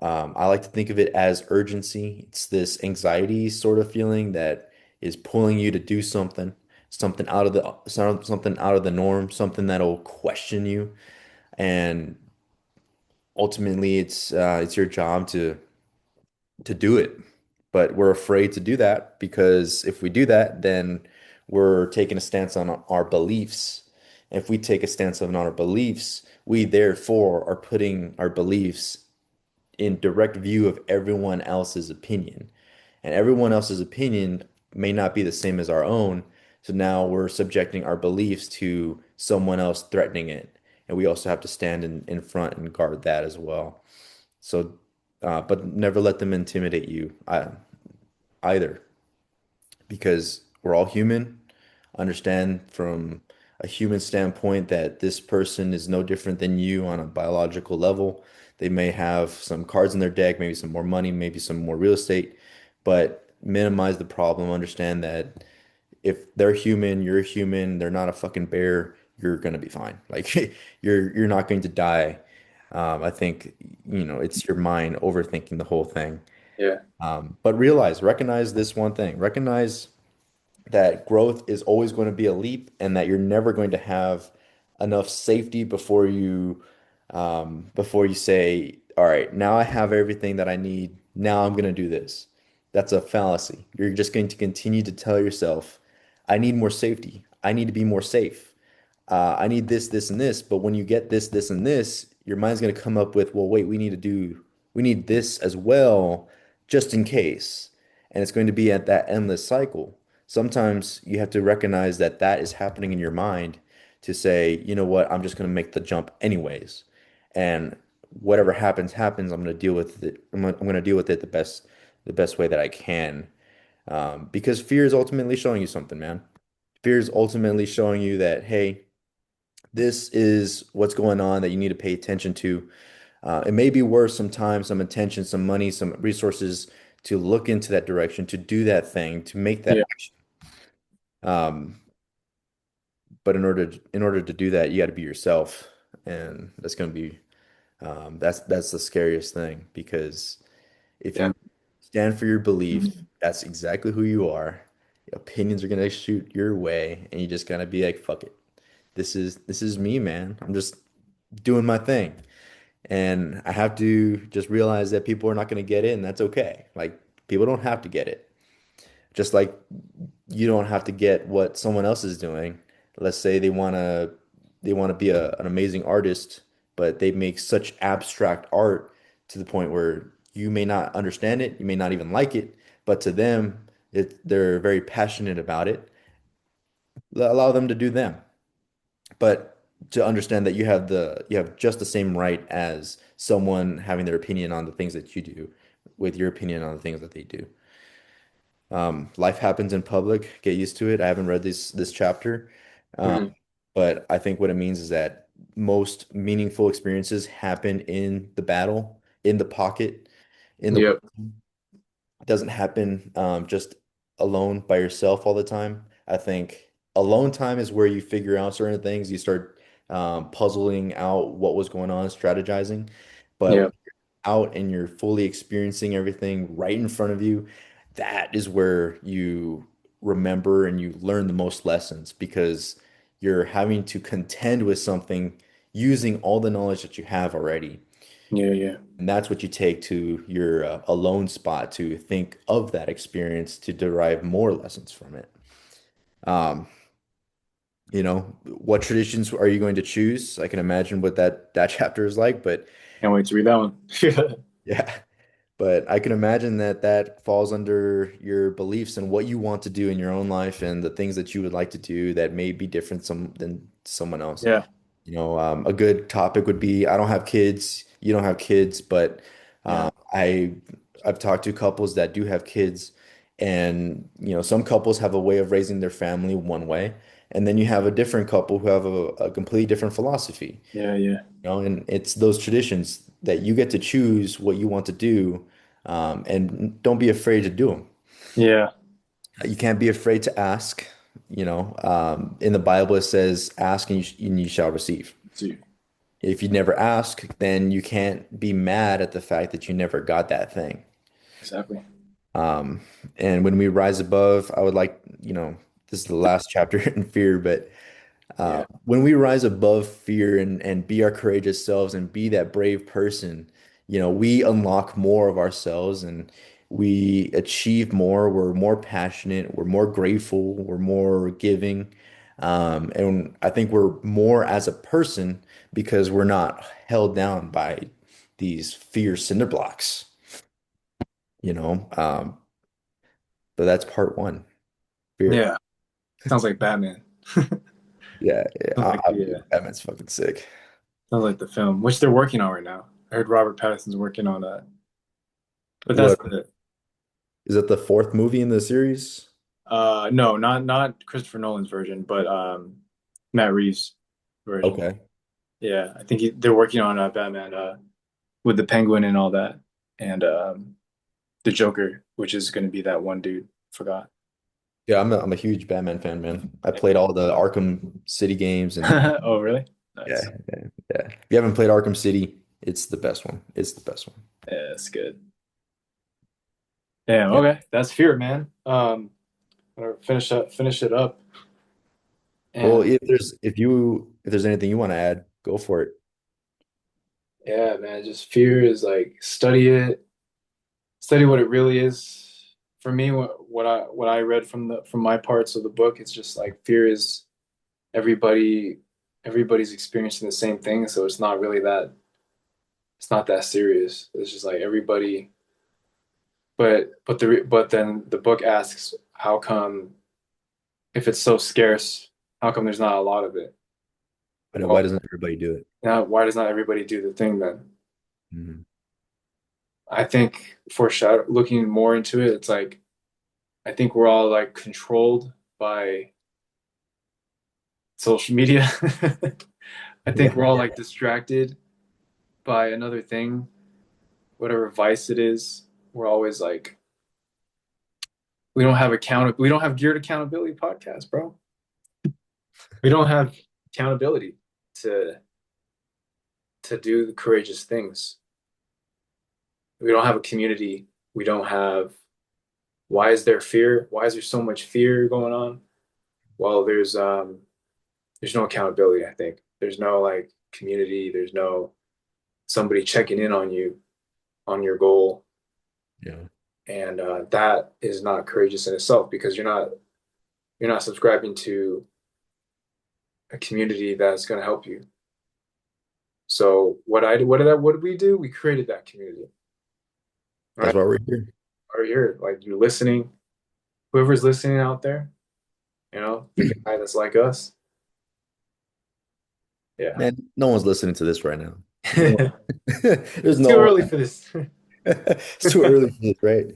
I like to think of it as urgency. It's this anxiety sort of feeling that is pulling you to do something, something out of the norm, something that'll question you. And ultimately, it's your job to do it. But we're afraid to do that because if we do that, then we're taking a stance on our beliefs. And if we take a stance on our beliefs, we therefore are putting our beliefs in direct view of everyone else's opinion. And everyone else's opinion may not be the same as our own. So now we're subjecting our beliefs to someone else threatening it. And we also have to stand in front and guard that as well. So, but never let them intimidate you either, because we're all human. Understand from a human standpoint that this person is no different than you on a biological level. They may have some cards in their deck, maybe some more money, maybe some more real estate, but minimize the problem. Understand that if they're human, you're human, they're not a fucking bear, you're gonna be fine. Like you're not going to die. I think, it's your mind overthinking the whole thing. Yeah. But recognize this one thing. Recognize that growth is always going to be a leap and that you're never going to have enough safety before you say, all right, now I have everything that I need. Now I'm going to do this. That's a fallacy. You're just going to continue to tell yourself, I need more safety. I need to be more safe. I need this, this, and this. But when you get this, this, and this, your mind's going to come up with, well, wait, we need this as well, just in case. and it's going to be at that endless cycle. Sometimes you have to recognize that that is happening in your mind to say, you know what, I'm just going to make the jump anyways. And whatever happens, happens. I'm going to deal with it. I'm going to deal with it the best way that I can. Because fear is ultimately showing you something, man. Fear is ultimately showing you that, hey, this is what's going on that you need to pay attention to. It may be worth some time, some attention, some money, some resources to look into that direction, to do that thing, to make that Yeah. action. Um, but in order to do that, you got to be yourself, and that's going to be that's the scariest thing because if Yeah. you stand for your beliefs, that's exactly who you are. Opinions are going to shoot your way, and you just got to be like, fuck it. This is me, man. I'm just doing my thing. And I have to just realize that people are not going to get it, and that's okay. Like, people don't have to get it. Just like you don't have to get what someone else is doing. Let's say they want to be an amazing artist, but they make such abstract art to the point where you may not understand it, you may not even like it, but to them, they're very passionate about it. Allow them to do them. But to understand that you have just the same right as someone having their opinion on the things that you do with your opinion on the things that they do. Life happens in public. Get used to it. I haven't read this chapter, um, Mhm. but I think what it means is that most meaningful experiences happen in the battle, in the pocket, in the Yep. it doesn't happen just alone by yourself all the time. I think alone time is where you figure out certain things. You start puzzling out what was going on, strategizing. But when Yep. you're out and you're fully experiencing everything right in front of you, that is where you remember and you learn the most lessons because you're having to contend with something using all the knowledge that you have already. Yeah. Yeah. And that's what you take to your alone spot to think of that experience to derive more lessons from it. Um, what traditions are you going to choose? I can imagine what that chapter is like, but Can't wait to read that one. yeah, but I can imagine that that falls under your beliefs and what you want to do in your own life and the things that you would like to do that may be different than someone else. Yeah. A good topic would be I don't have kids, you don't have kids, but Yeah. um, I I've talked to couples that do have kids, and some couples have a way of raising their family one way, and then you have a different couple who have a completely different philosophy. Yeah. Yeah. And it's those traditions that you get to choose what you want to do, and don't be afraid to do them. Yeah. You can't be afraid to ask. In the Bible, it says, ask and and you shall receive. See. If you never ask, then you can't be mad at the fact that you never got that thing. Exactly. Um, and when we rise above, I would like, this is the last chapter in fear, but Yeah. when we rise above fear and be our courageous selves and be that brave person, we unlock more of ourselves and we achieve more. We're more passionate, we're more grateful, we're more giving. And I think we're more as a person because we're not held down by these fear cinder blocks, you know. But that's part one, fear. Yeah. Sounds like Batman. Yeah, yeah, Sounds like yeah. Batman's fucking sick. Sounds like the film, which they're working on right now. I heard Robert Pattinson's working on that. But that's What the is it, the fourth movie in the series? no, not Christopher Nolan's version, but Matt Reeves' version. Okay. Yeah, I think they're working on Batman with the Penguin and all that, and the Joker, which is going to be that one dude. Forgot. Yeah, I'm a huge Batman fan, man. I played all the Arkham City games and Oh, really? yeah, Nice. yeah, yeah. If you haven't played Arkham City, it's the best one. It's the best one. Yeah, that's good. Damn. Yeah. Okay, that's Fear, man. Gonna finish it up, Well, and if there's anything you want to add, go for it. yeah, man, just Fear is like study what it really is. For me, what I read from my parts of the book, it's just like fear is everybody everybody's experiencing the same thing, so it's not that serious. It's just like everybody but then the book asks, how come if it's so scarce, how come there's not a lot of it? I know, why Well, doesn't everybody do it? now why does not everybody do the thing then? Mhm. I think foreshadow looking more into it, it's like I think we're all like controlled by social media. I think Yeah. we're all like distracted by another thing, whatever vice it is. We're always like we don't have geared accountability podcast, bro. We don't have accountability to do the courageous things. We don't have a community. We don't have why is there fear? Why is there so much fear going on? Well, there's no accountability, I think. There's no like community, there's no somebody checking in on you on your goal. Yeah. And that is not courageous in itself because you're not subscribing to a community that's going to help you. So what did we do? We created that community, That's right? why we're here. Or you're like you're listening, whoever's listening out there, the guy that's like us. Yeah. Man, no one's listening to this right now. No one. It's There's too no early one. for this. It's too early for this, right?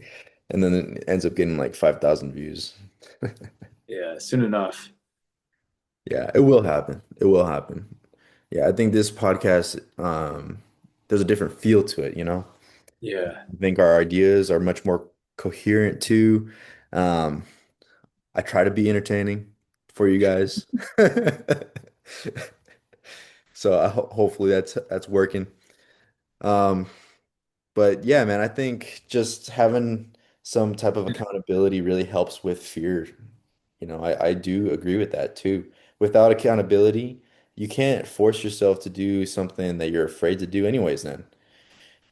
And then it ends up getting like 5,000 views. Yeah, soon enough. Yeah, it will happen. It will happen. Yeah, I think this podcast, there's a different feel to it, you know? Yeah. I think our ideas are much more coherent too. Um, I try to be entertaining for you guys. So hopefully that's working. Um, but yeah, man, I think just having some type of accountability really helps with fear. You know, I do agree with that too. Without accountability, you can't force yourself to do something that you're afraid to do anyways then.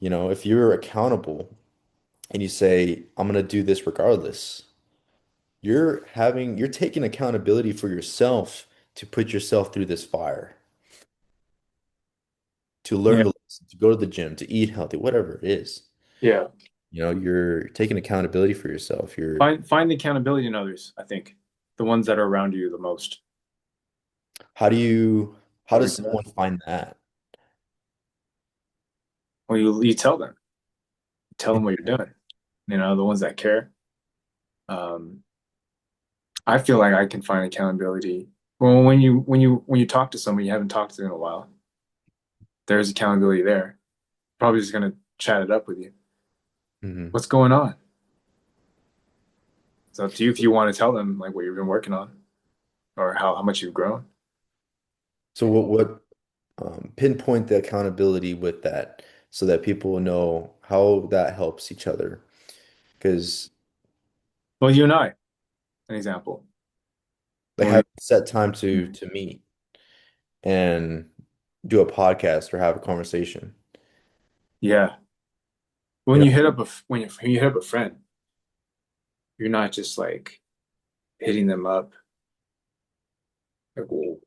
You know, if you're accountable and you say, I'm gonna do this regardless, you're taking accountability for yourself to put yourself through this fire, to learn Yeah. the lesson, to go to the gym, to eat healthy, whatever it is. Yeah. You know, you're taking accountability for yourself. You're Find the accountability in others, I think. The ones that are around you the most. how do you how How we does do that? someone find that? Well, you tell them. Tell them what you're doing. The ones that care. Um, I feel like I can find accountability. Well, when you talk to somebody you haven't talked to in a while, there's accountability there. Probably just gonna chat it up with you. Mhm. What's going on? It's up to you if you want to tell them like what you've been working on or how much you've grown. So what pinpoint the accountability with that so that people will know how that helps each other. Because Well, you and I, an example. like When we, have set time to meet and do a podcast or have a conversation. yeah, You when know, you hit up a when you hit up a friend, you're not just like hitting them up. Like, well,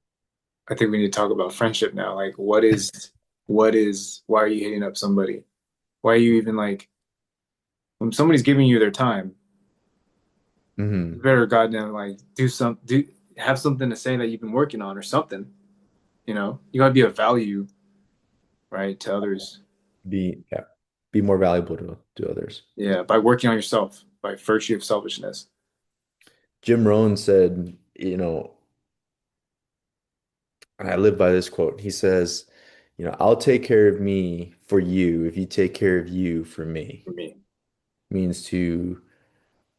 I think we need to talk about friendship now. Like, why are you hitting up somebody? Why are you even like, when somebody's giving you their time, you hmm better goddamn like have something to say that you've been working on or something. You gotta be of value, right, to others. yeah, be more valuable to others. Yeah, by working on yourself, by virtue of selfishness. Jim Rohn said, you know, and I live by this quote. He says, you know, I'll take care of me for you if you take care of you for me. For me. Means to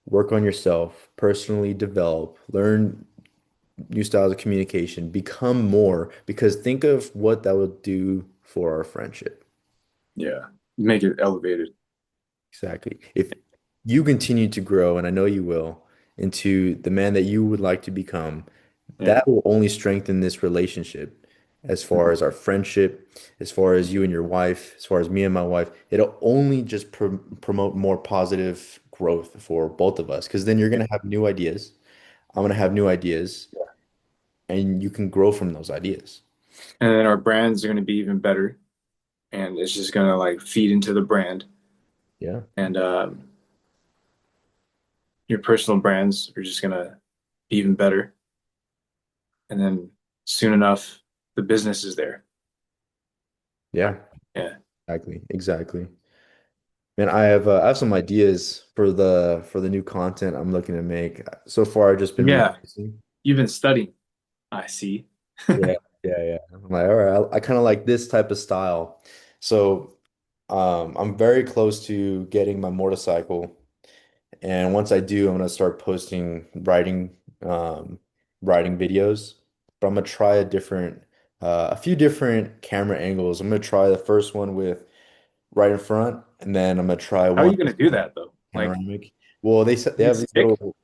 work on yourself, personally develop, learn new styles of communication, become more, because think of what that would do for our friendship. Yeah, make it elevated. Exactly. If you continue to grow, and I know you will, into the man that you would like to become, Yeah. that will only strengthen this relationship as far as our friendship, as far as you and your wife, as far as me and my wife. It'll only just promote more positive growth for both of us because then you're going to have new ideas. I'm going to have new ideas, and you can grow from those ideas. And then our brands are going to be even better, and it's just going to like feed into the brand. Yeah. And your personal brands are just gonna be even better. And then soon enough, the business is there. Yeah, Yeah. exactly. Man, I have some ideas for the new content I'm looking to make. So far, I've just been Yeah. rehearsing. You've been studying. I see. Yeah, yeah. I'm like, all right, I kind of like this type of style. So, I'm very close to getting my motorcycle, and once I do, I'm gonna start posting riding videos. But I'm gonna try a few different camera angles. I'm gonna try the first one with right in front, and then I'm gonna try How are one you gonna do that though? Like, panoramic. Well, they said they is it have these stick?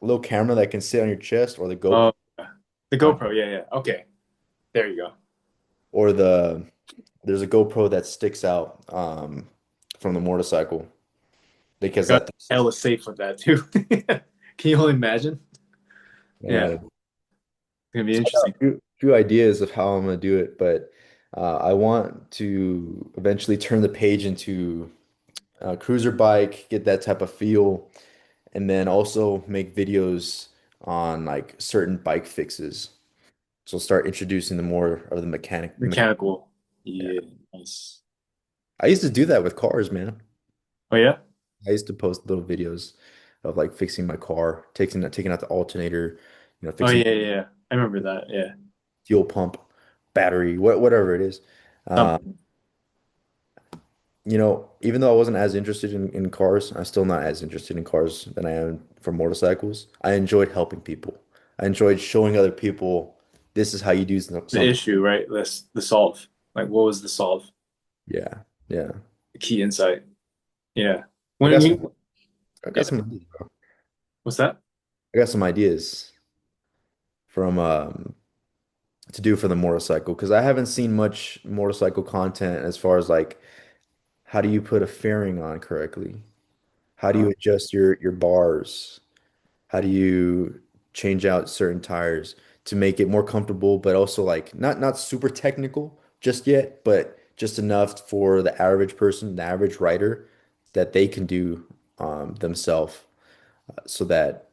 little camera that can sit on your chest, or the GoPro Oh, the on, GoPro. Yeah, yeah. Okay. There you go. or there's a GoPro that sticks out from the motorcycle because Got that hella safe with that too. Can you only imagine? Yeah, yeah. it's gonna be So I got interesting. few ideas of how I'm gonna do it, but I want to eventually turn the page into a cruiser bike, get that type of feel, and then also make videos on like certain bike fixes. So start introducing the more of the mechanic. Mechanical. Yeah. Yeah, nice. I used to do that with cars, man. Oh yeah? I used to post little videos of like fixing my car, taking out the alternator, Oh fixing yeah, yeah, yeah. I remember that. Yeah. fuel pump, battery, whatever it is. Uh, Something. Even though I wasn't as interested in cars, I'm still not as interested in cars than I am for motorcycles. I enjoyed helping people. I enjoyed showing other people this is how you do The something. issue, right? That's the solve. Like, what was the solve? Yeah, yeah. The key insight. Yeah. I When got we, some, I got yeah. some ideas, bro. What's that? I got some ideas from to do for the motorcycle because I haven't seen much motorcycle content as far as like how do you put a fairing on correctly? How do you Oh, adjust your bars? How do you change out certain tires to make it more comfortable, but also like not super technical just yet, but just enough for the average person, the average rider, that they can do themselves, so that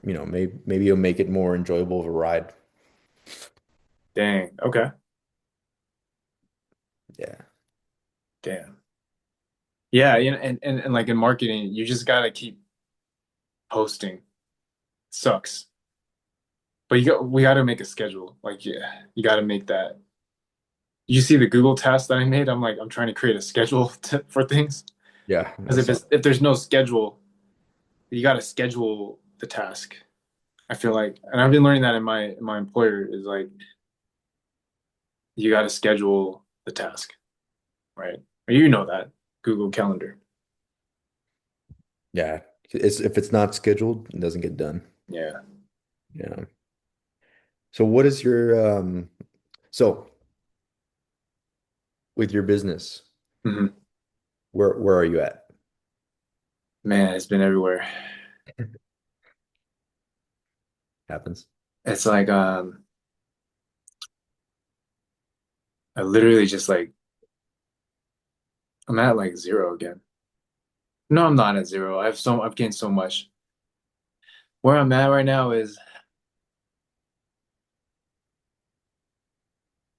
maybe it'll make it more enjoyable of a ride. dang. Okay. Yeah, Damn. Yeah, and like in marketing, you just gotta keep posting. Sucks. But we gotta make a schedule. Like, yeah, you gotta make that. You see the Google task that I made? I'm trying to create a schedule for things. yeah, Because that's if there's no schedule, you gotta schedule the task. I feel like, and I've been learning that in my employer is like you gotta schedule the task, right? Or you know that Google Calendar. yeah. If it's not scheduled, it doesn't get done. Yeah. Yeah. So what is your so with your business, Hmm. where are you at? Man, it's been everywhere. Happens. It's like I literally just like I'm at like zero again. No, I'm not at zero. I've gained so much. Where I'm at right now is,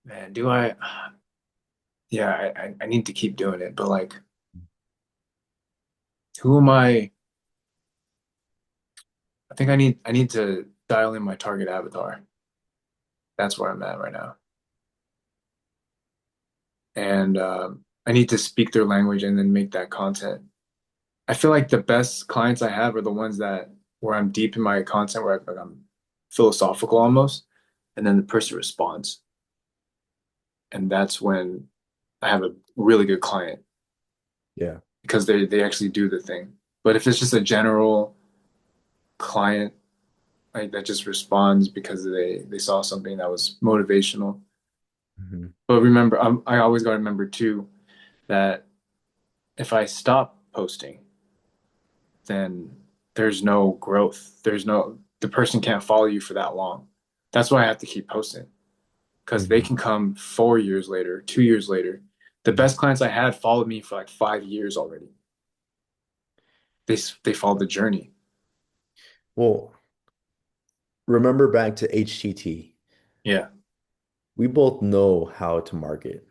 man, do I yeah, I need to keep doing it, but like who am I? I think I need to dial in my target avatar. That's where I'm at right now. And I need to speak their language and then make that content. I feel like the best clients I have are the ones that where I'm deep in my content, where like I'm philosophical almost, and then the person responds, and that's when I have a really good client Yeah. because they actually do the thing. But if it's just a general client like that just responds because they saw something that was motivational. Mhm. But remember, I always got to remember too that if I stop posting, then there's no growth. The person can't follow you for that long. That's why I have to keep posting because they Mhm. can come 4 years later, 2 years later. The Mhm. best clients I had followed me for like 5 years already. they follow the journey. Well, remember back to HTT. Yeah. We both know how to market.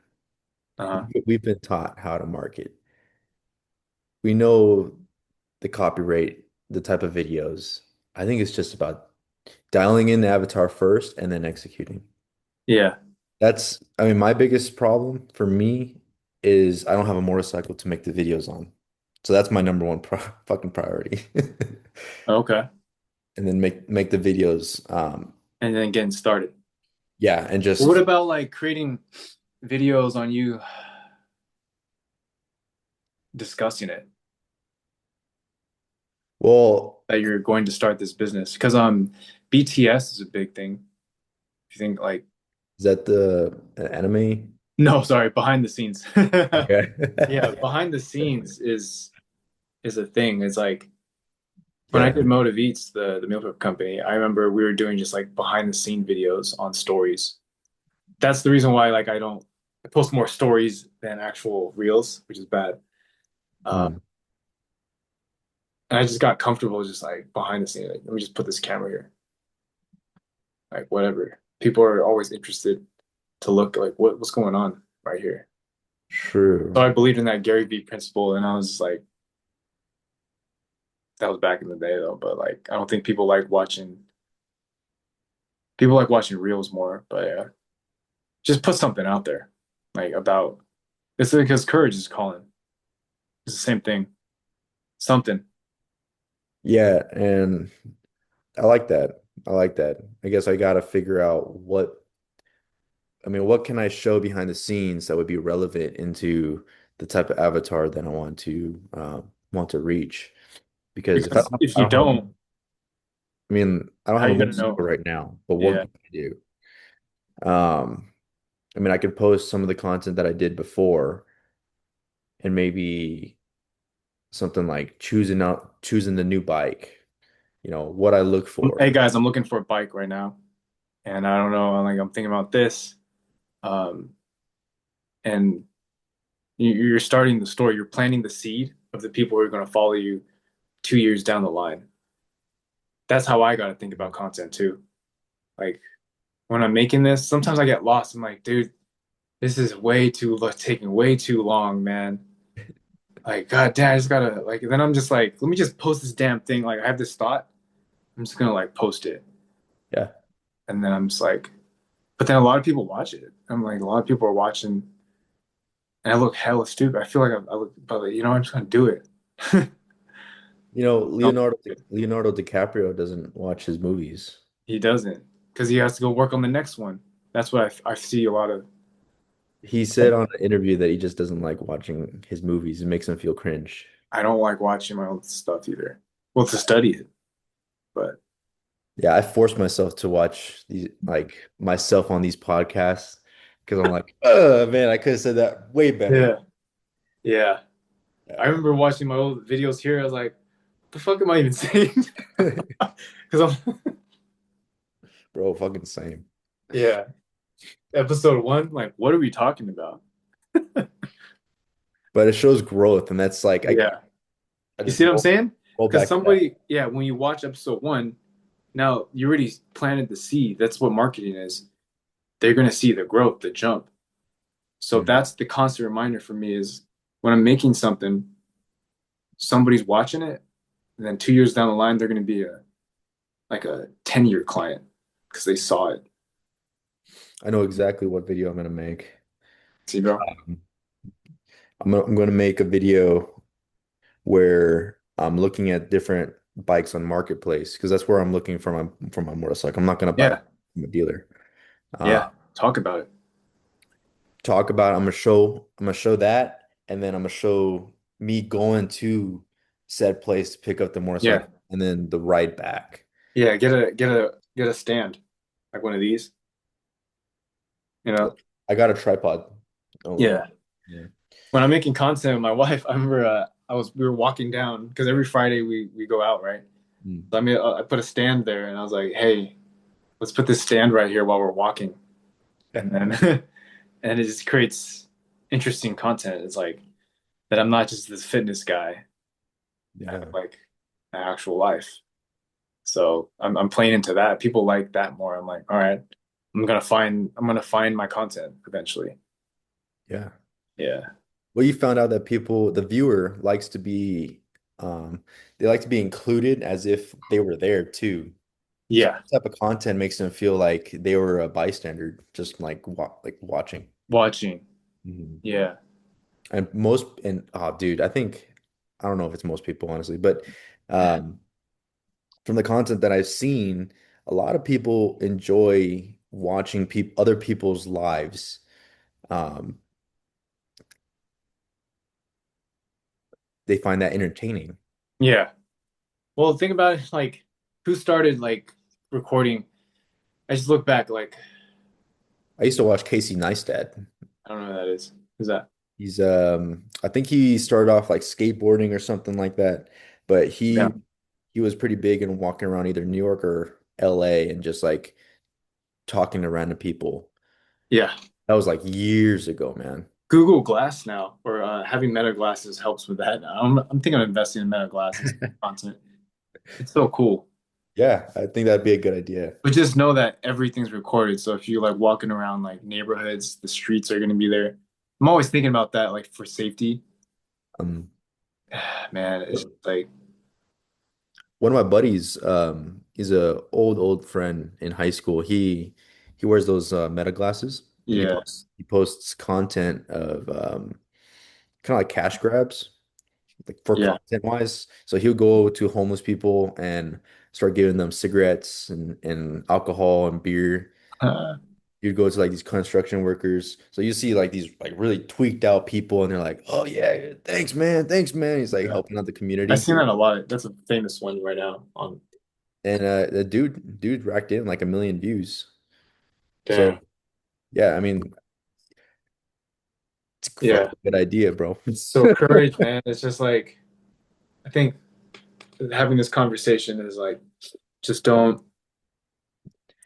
Uh-huh. We've been taught how to market. We know the copyright, the type of videos. I think it's just about dialing in the avatar first and then executing. Yeah. I mean, my biggest problem for me is I don't have a motorcycle to make the videos on. So that's my number one fucking priority. Okay. And then make the videos. And then getting started. Yeah, and What just about like creating videos on you discussing it well, that you're going to start this business? Because BTS is a big thing. If you think like is that the anime? no, sorry, behind the scenes. Okay. Yeah, behind the scenes is a thing. It's like when I Yeah. did Motive Eats, the meal prep company, I remember we were doing just like behind the scene videos on stories. That's the reason why like I post more stories than actual reels, which is bad. Uh, Mm. and I just got comfortable just like behind the scene. Like, let me just put this camera here. Like whatever. People are always interested to look like what's going on right here. So True. I believed in that Gary Vee principle, and I was just like, that was back in the day though. But like, I don't think people like watching reels more. But yeah, just put something out there, like about it's because courage is calling. It's the same thing. Something. Yeah, and I like that. I like that. I guess I gotta figure out what can I show behind the scenes that would be relevant into the type of avatar that I want to reach. Because if Because if I you don't have don't, I don't how have are a you gonna know? motorcycle right now, but what Yeah. can I do? Um, I could post some of the content that I did before and maybe something like choosing the new bike, what I look for. Hey guys, I'm looking for a bike right now, and I don't know. I'm thinking about this. Um, and you're starting the story. You're planting the seed of the people who are going to follow you 2 years down the line. That's how I got to think about content too. Like when I'm making this, sometimes I get lost. I'm like, dude, this is taking way too long, man. Like, God damn, I just gotta like. Then I'm just like, let me just post this damn thing. Like, I have this thought. I'm just gonna like post it, Yeah. and then I'm just like, but then a lot of people watch it. I'm like, a lot of people are watching, and I look hella stupid. I feel like I look, but like, I'm just gonna do it. No, Leonardo DiCaprio doesn't watch his movies. he doesn't because he has to go work on the next one. That's what I see a lot of. He said on an interview that he just doesn't like watching his movies. It makes him feel cringe. I don't like watching my own stuff either. Well, to study it, but Yeah, I force myself to watch myself on these podcasts because I'm like, oh man, I could have said that way better. yeah, yeah. I Yeah. remember watching my old videos here. I was like, "What the fuck am I even saying?" Because I'm, Bro, fucking same. yeah. Episode one, like, what are we talking about? But it shows growth, and that's like Yeah. I You just see what I'm saying? roll Because back to that. somebody, yeah, when you watch episode one, now you already planted the seed. That's what marketing is. They're going to see the growth, the jump. So Mhm. that's the constant reminder for me is when I'm making something, somebody's watching it, and then 2 years down the line, they're going to be a 10-year client because they saw it. I know exactly what video I'm gonna make. See, bro? I'm gonna make a video where I'm looking at different bikes on Marketplace because that's where I'm looking for my motorcycle. I'm not gonna buy Yeah, it from a dealer. Uh, yeah. Talk about it. Talk about I'm gonna show that, and then I'm gonna show me going to said place to pick up the Yeah, motorcycle and then the ride back. yeah. Get a stand like one of these. You know? I got a tripod. Oh, Yeah. yeah. When I'm making content with my wife, I remember we were walking down because every Friday we go out, right? Mm. So I put a stand there, and I was like, "Hey, let's put this stand right here while we're walking," and then and it just creates interesting content. It's like that I'm not just this fitness guy. Yeah. like actual life. So I'm playing into that. People like that more. I'm like, all right, I'm gonna find my content eventually. Yeah. Yeah. Well, you found out that people, the viewer likes to be, um, they like to be included as if they were there too. So Yeah. this type of content makes them feel like they were a bystander, just like like watching. Watching. Mhm. Yeah. And oh, dude, I don't know if it's most people honestly, but um, from the content that I've seen, a lot of people enjoy watching other people's lives. Um, they find that entertaining. Yeah. Well, think about it, like who started like recording. I just look back like I used to watch Casey Neistat. I don't know who that is. Who's that? I think he started off like skateboarding or something like that, but Yeah. he was pretty big and walking around either New York or LA and just like talking to random people. Yeah. That was like years ago, man. Google Glass now, or having Meta glasses helps with that. I'm thinking of investing in Meta glasses content. It's so cool. Yeah, I think that'd be a good idea. But just know that everything's recorded. So if you like walking around like neighborhoods, the streets are going to be there. I'm always thinking about that, like for safety. Um, Man, it's like, One of my buddies, he's a old friend in high school. He wears those Meta glasses and yeah, he posts content of kind of like cash grabs, like for yeah. content wise. So he'll go to homeless people and start giving them cigarettes and alcohol and beer. Uh, You'd go to like these construction workers. So you see like these like really tweaked out people and they're like, "Oh yeah, thanks man, thanks man." He's like yeah. helping out the I've community. seen that a lot. That's a famous one right now on And the dude racked in like 1 million views. So Damn. yeah, I mean, it's a Yeah. fucking good idea, bro. So courage, man. It's just like I think having this conversation is like just don't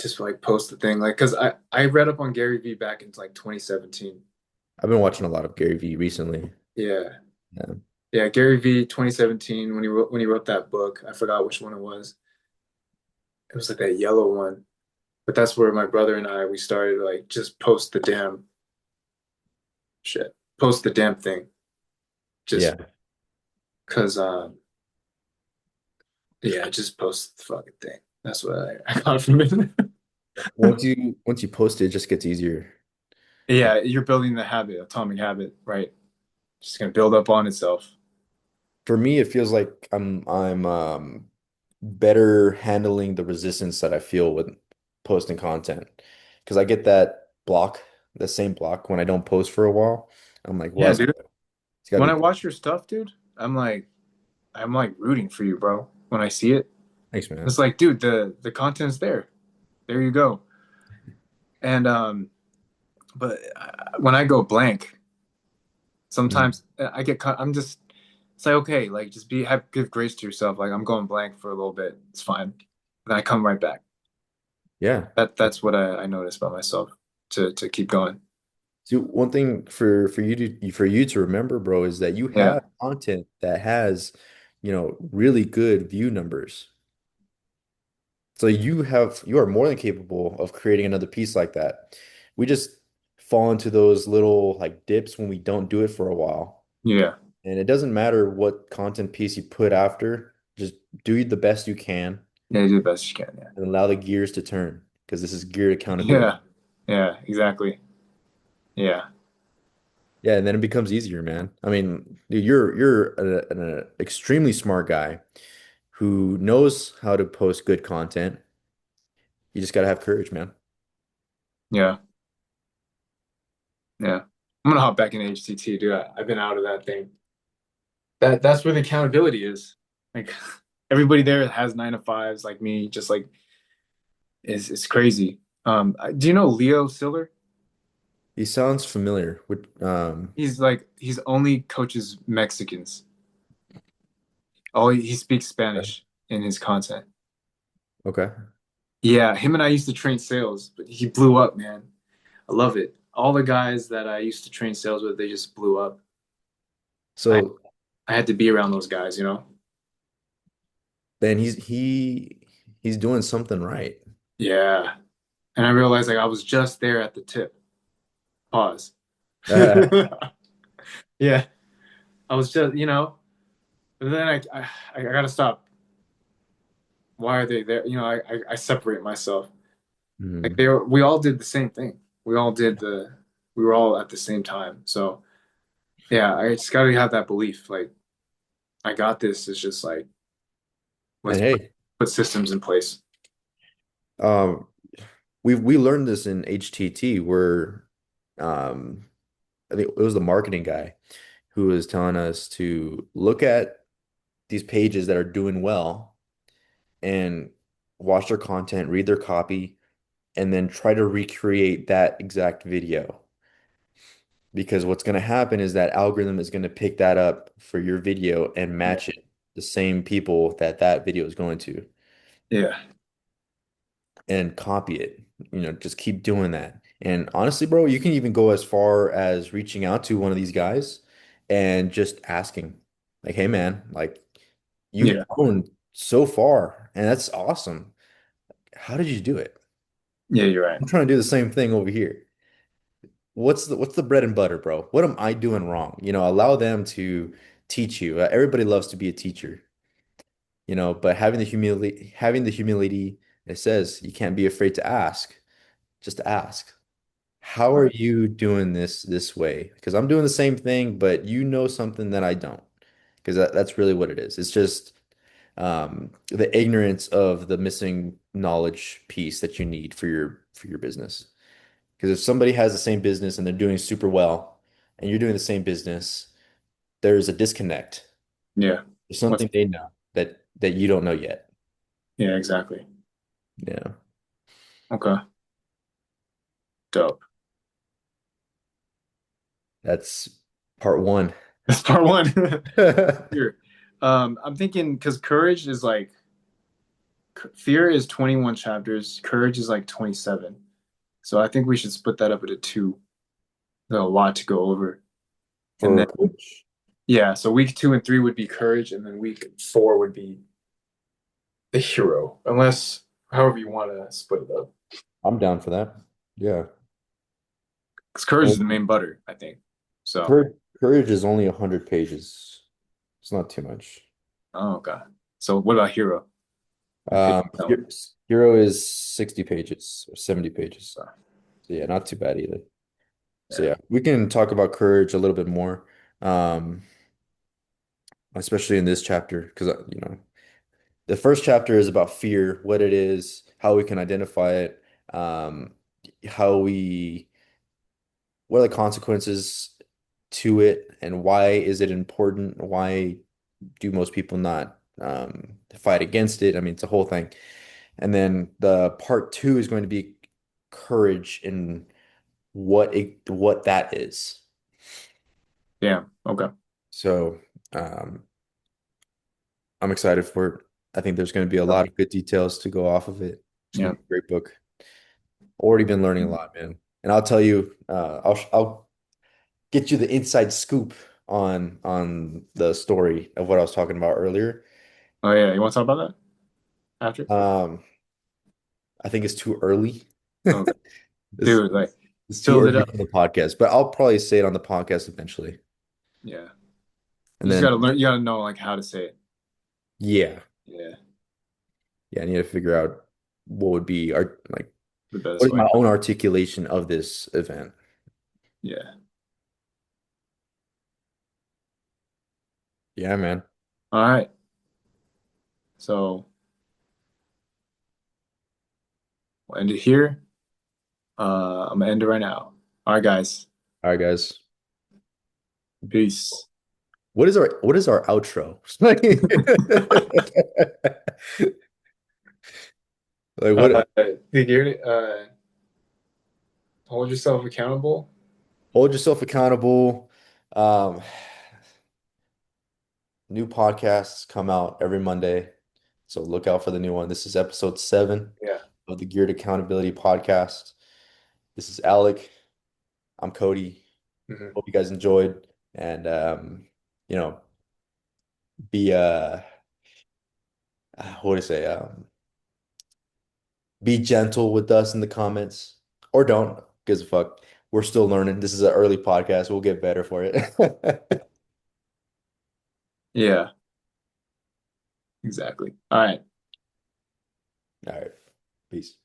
just like post the thing. Like, cause I read up on Gary Vee back in like 2017. I've been watching a lot of Gary Vee recently. Yeah. Yeah. Yeah, Gary Vee 2017 when he wrote that book. I forgot which one it was. It was like that yellow one. But that's where my brother and I we started like just post the damn shit. Post the damn thing. Just Yeah. cause yeah, just post the fucking thing. That's what I got from it. Once you post it, it just gets easier. Yeah, you're building the habit, atomic habit, right? Just gonna build up on itself. For me, it feels like I'm better handling the resistance that I feel with posting content. Because I get that block, the same block when I don't post for a while. I'm like, well, Yeah, dude. it's gotta When be I watch your stuff, dude, I'm like rooting for you, bro. When I see it, thanks, man. it's like, dude, the content's there. There you go. And but when I go blank, Mm. sometimes I get caught. I'm just it's like okay, like just give grace to yourself. Like I'm going blank for a little bit. It's fine. Then I come right back. Yeah. That's what I notice about myself to keep going. So one thing for you to remember, bro, is that you Yeah. have content that has, really good view numbers. So you are more than capable of creating another piece like that. We just fall into those little like dips when we don't do it for a while. Yeah. And it doesn't matter what content piece you put after, just do the best you can Yeah, you do the best you can. Yeah. and allow the gears to turn because this is geared accountability. Yeah. Yeah, exactly. Yeah. Yeah, and then it becomes easier, man. I mean, dude, you're an extremely smart guy who knows how to post good content. You just gotta have courage, man. Yeah. Yeah. I'm gonna hop back in HTT, dude. I've been out of that thing. That's where the accountability is. Like everybody there has 9 to 5s like me, just like it's crazy. Do you know Leo Siller? He sounds familiar with He's only coaches Mexicans. He speaks Spanish in his content. okay. Yeah, him and I used to train sales, but he blew up, man. I love it. All the guys that I used to train sales with, they just blew up. I So I had to be around those guys, you know? then he's doing something right. Yeah. And I realized like I was just there at the tip. Pause. Yeah. I was just, but then I gotta stop. Why are they there? I separate myself. Like Mhm. we all did the same thing. We were all at the same time. So yeah, I just gotta have that belief. Like I got this. It's just like And let's hey, put systems in place. um, we learned this in HTT where um, I think it was the marketing guy who was telling us to look at these pages that are doing well and watch their content, read their copy, and then try to recreate that exact video. Because what's going to happen is that algorithm is going to pick that up for your video and Yeah. match it the same people that that video is going to Yeah. and copy it. Just keep doing that. And honestly, bro, you can even go as far as reaching out to one of these guys and just asking, like, hey, man, like, you've Yeah. grown so far, and that's awesome. How did you do it? Yeah, you're right. I'm trying to do the same thing over here. What's the bread and butter, bro? What am I doing wrong? Allow them to teach you. Everybody loves to be a teacher, but having the humility, it says you can't be afraid to ask. Just ask. How are Right. you doing this way? Because I'm doing the same thing, but you know something that I don't. Because that's really what it is. It's just the ignorance of the missing knowledge piece that you need for your business. Because if somebody has the same business and they're doing super well, and you're doing the same business, there's a disconnect. Yeah. There's What's something they know that you don't know yet. Yeah, exactly. Yeah, Okay. Dope. that's part one. That's part one. Here. I'm thinking because courage is like fear is 21 chapters, courage is like 27. So I think we should split that up into two. There's a lot to go over. And For then coach, yeah, so week 2 and 3 would be courage, and then week 4 would be the hero. Unless however you want to split it up. I'm down for that. Yeah. Because courage Well, is the main butter, I think. So, courage is only 100 pages. It's not too much. oh god. So what about hero? Like paper count. Hero is 60 pages or 70 pages. So, So yeah, not too bad either. So yeah. yeah, we can talk about courage a little bit more, um, especially in this chapter, because the first chapter is about fear, what it is, how we can identify it, um, how we, what are the consequences to it, and why is it important? Why do most people not fight against it? I mean, it's a whole thing. And then the part two is going to be courage and what that is. Damn. Okay. So I'm excited for it. I think there's going to be a So, lot of good details to go off of it. It's going yeah. to be a great book. Already been learning a lot, man. And I'll tell you, I'll get you the inside scoop on the story of what I was talking about earlier. Oh yeah, you want to talk about that after? Um, I think it's too early. Okay. It's, Dude, like it's too build it early up. for the podcast, but I'll probably say it on the podcast eventually. Yeah. And You just then, gotta learn, you gotta know like how to say it. yeah, Yeah. yeah, I need to figure out what would be The what best is way. my own articulation of this event. Yeah. Yeah, man. All right. So we'll end it here. I'm gonna end it right now. All right, guys. All right, guys. Peace. What is our outro? Like what Figure, hold yourself accountable. hold yourself accountable. Um, New podcasts come out every Monday. So look out for the new one. This is episode 7 Yeah. of the Geared Accountability Podcast. This is Alec. I'm Cody. Mhm. Hope you guys enjoyed. And you know, be what do I say? Be gentle with us in the comments, or don't. Gives a fuck. We're still learning. This is an early podcast. We'll get better for it. Yeah, exactly. All right. All right. Peace.